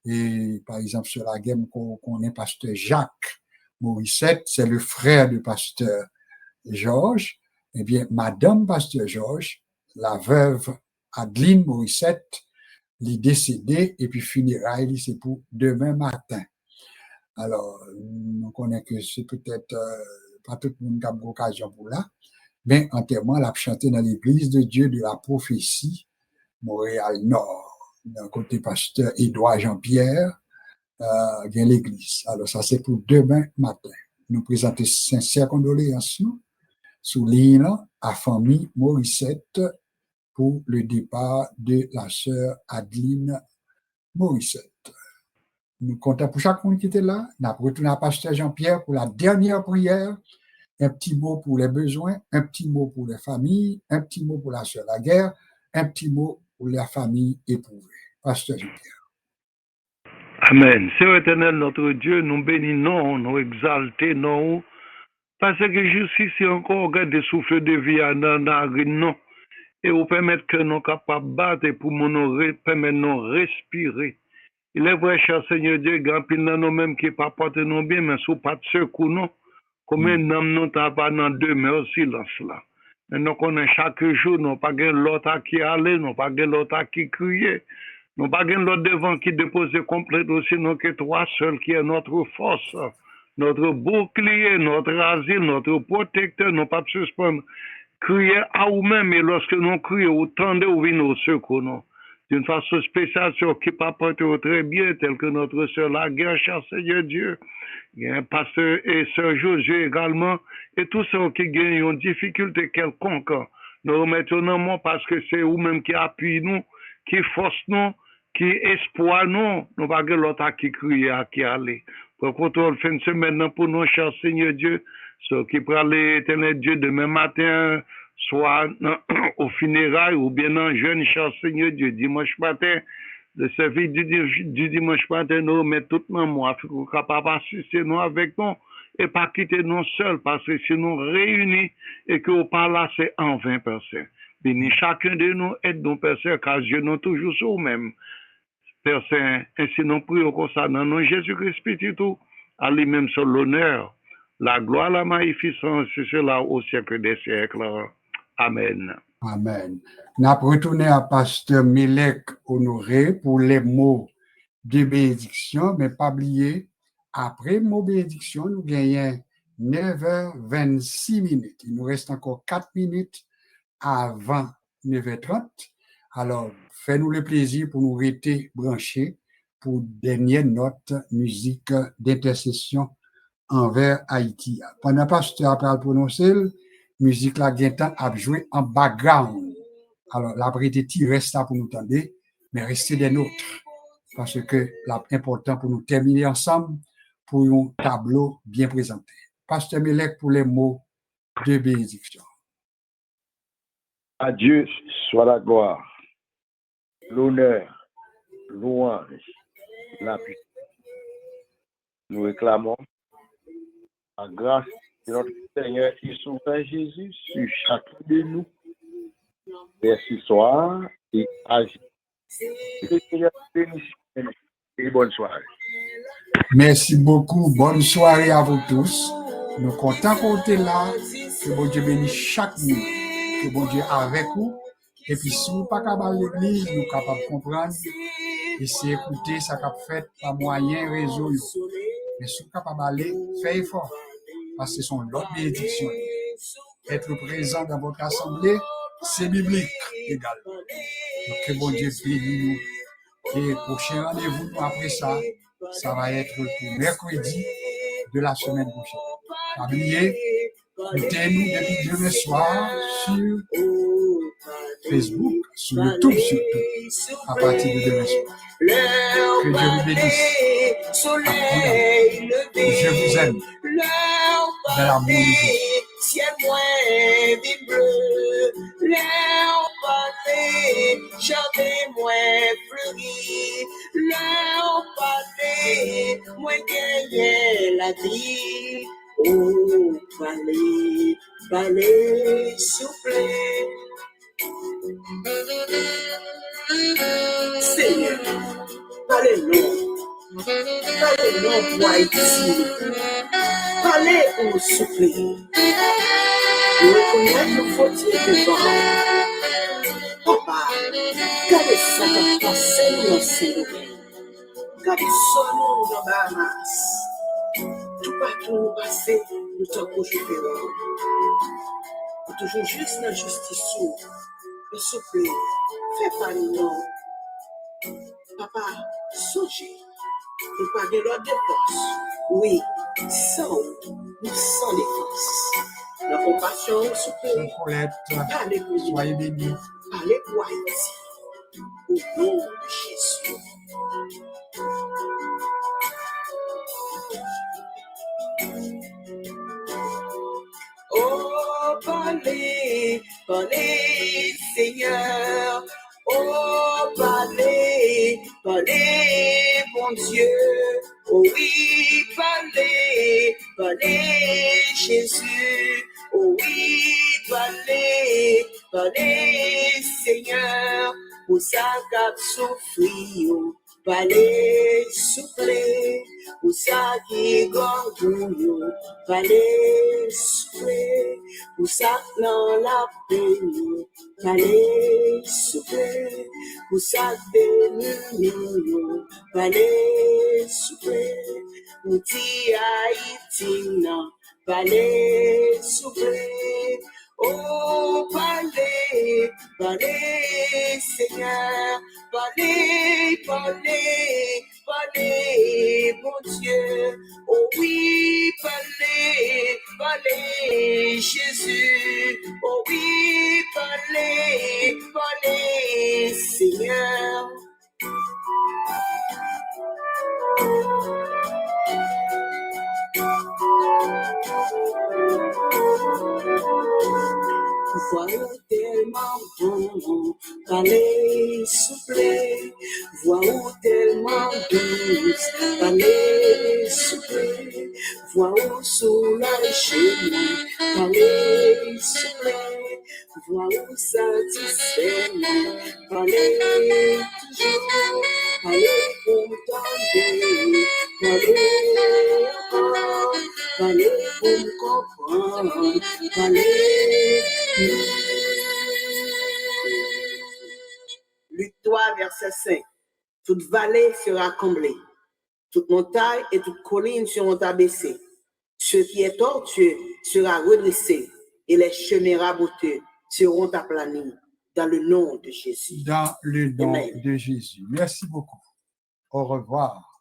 et par exemple, sur la gamme qu'on est Pasteur Jacques Morissette, c'est le frère de Pasteur Georges. Eh bien, Madame Pasteur Georges, la veuve Adeline Morissette, est décédée et puis funérailles, c'est pour demain matin. Alors, on connaît que c'est peut-être pas tout le monde qui a l'occasion pour là, mais enterrement, elle a chanté dans l'église de Dieu de la prophétie, Montréal Nord. d'un côté pasteur Édouard Jean-Pierre, vient l'église. Alors, ça, c'est pour demain matin. Nous présentons sincères condoléances sous ligne à famille Morissette pour le départ de la sœur Adeline Morissette. Nous comptons pour chaque monde qui était là. Nous avons retourné à pasteur Jean-Pierre pour la dernière prière. Un petit mot pour les besoins, un petit mot pour les familles, un petit mot pour la sœur Laguerre, un petit mot pour la famille éprouvée. Pasteur Jean-Pierre. Amen. Seigneur éternel, notre Dieu, nous bénissons, nous exaltons, parce que jusqu'ici encore, regardez souffle de vie à nous, et vous permettre que nous capables de battre pour nous permettre de nous respirer. Il est vrai, cher Seigneur Dieu, grand pile dans nous-mêmes qui pas porter nous bien, mais sous pas de secours, non. Combien d'hommes nous t'as pas dans deux mais au silence là. Mais nous connaissons chaque jour, nous pas gain l'autre qui aller, nous pas gain l'autre qui crier. Nous pas gain l'autre devant qui dépose complet aussi, nous que toi seul qui est notre force, notre bouclier, notre asile, notre protecteur, nous pas suspendre. Crier à vous-même, et lorsque nous crions, vous tendez ou venez au secours, non. D'une façon spéciale, sur qui pas porter très bien, tel que notre sœur Laguerre, cher Seigneur Dieu. Il y a un pasteur et sœur Josué également, et tous ceux qui gagnent une difficulté quelconque. Nous remettons dans moi parce que c'est vous-même qui appuie nous, qui force nous, qui espoir nous. Nous pas que l'autre qui crie, qui aller. Pour contrôle fin de semaine pour nous, cher Seigneur Dieu, ceux qui prennent l'éternel Dieu demain matin, soit au funérailles ou bien en jeune, cher Seigneur Dieu, dimanche matin, le service du dimanche matin, nous mettons tout le monde, afin qu'on soit capable d'assister nous avec nous et pas quitter nous seuls, parce que si nous réunis et que nous parlons là, c'est en 20%. Bénis chacun de nous, aide-nous, Père Saint, car Dieu nous toujours sur nous-mêmes. Père Saint, ainsi nous prions comme ça, dans nous, Jésus-Christ, petit tout, à lui-même sur l'honneur, la gloire, la magnificence, c'est cela au siècle des siècles. Amen. Amen. Nous avons retourné à pasteur Melek Honoré pour les mots de bénédiction, mais pas oublier, après mot bénédiction, nous gagnons 9h26 minutes. Il nous reste encore 4 minutes avant 9h30. Alors, fais-nous le plaisir pour nous rester branchés pour dernière note musique d'intercession envers Haïti. Pendant que pasteur après le prononcer, musique la Guintan a joué en background. Alors, la priorité reste là pour nous tendre, mais restez des nôtres. Parce que l'important pour nous terminer ensemble pour un tableau bien présenté. Pasteur Melek pour les mots de bénédiction. À Dieu soit la gloire, l'honneur, louange, la puissance. Nous réclamons la grâce de notre Seigneur et Sauveur Jésus sur chacun de nous. Dès ce soir et agir. Le Seigneur bénisse et bonne soirée. Merci beaucoup. Bonne soirée à vous tous. Nous comptons compter là. Que bon Dieu bénisse chaque monde. Que bon Dieu avec vous. Et puis, si nous pas capable l'église, nous sommes capables de comprendre. Et c'est écouter ça qu'a fait par moyen réseau. Mais si nous sommes capables d'aller, faites effort. Parce que ce sont l'autre bénédiction. Être présent dans votre assemblée, c'est biblique également. Donc, que bon Dieu bénisse nous. Et prochain rendez-vous après ça, ça va être pour mercredi de la semaine prochaine. N'oubliez, écoutez-nous depuis demain soir sur Facebook, sur YouTube surtout, à partir de demain soir. Que Dieu vous bénisse. Je vous aime. Dans l'amour de Dieu. Ciel moins des bleus, l'air parlé, jardin moins fleuri, l'air parlé, moins gagné la vie. Oh, parlez, soufflez. Seigneur, parlez-nous pour Haïti. Parlez pour nous souffler. Nous reconnaissons nos fautes devant. Papa, gardez ça qui a passé dans nos cerveaux. Gardez ça dans nos Bahamas. Tout partout où nous passons, nous t'en conjuguons. Nous toujours juste dans la justice. Mais soufflez, fais parler nous. Papa, songez, nous pas de l'autre défense. Oui, sans défense. La compassion, souffle, Colette, parlez pour nous, soyez bénis. parlez pour Haïti. Au nom de Jésus. Oh, parlez, parlez, Seigneur. Oh, parlez, parlez, bon Dieu. Oh oui, parlez, parlez, Jésus. Oh oui, parlez, parlez, Seigneur. Pour ça qu'a souffrir, parlez, soufflez. Pour ça qui gangouille, parlez, soufflez. Pour ça dans la peine, parlez, soufflez. Pour ça dénouille, parlez, soufflez. Pour dire Haïti, non, parlez, soufflez. Oh, parlez, parlez, Seigneur, parlez, parlez, parlez, mon Dieu. Oh oui, parlez, parlez, Jésus. Oh oui, parlez, parlez, Seigneur. Voix tellement bon, parlez, soufflez. Voix tellement douce, parlez, soufflez. Voix soulagée, parlez, soufflez. Voix satisfait, parlez toujours. Parlez contenter, parlez encore, parlez pour me comprendre, parlez. Luc 3, verset 5. Toute vallée sera comblée, toute montagne et toute colline seront abaissées. Ce qui est tortueux sera redressé et les chemins raboteux seront aplanis dans le nom de Jésus. Dans le nom Amen. de Jésus. Merci beaucoup. Au revoir.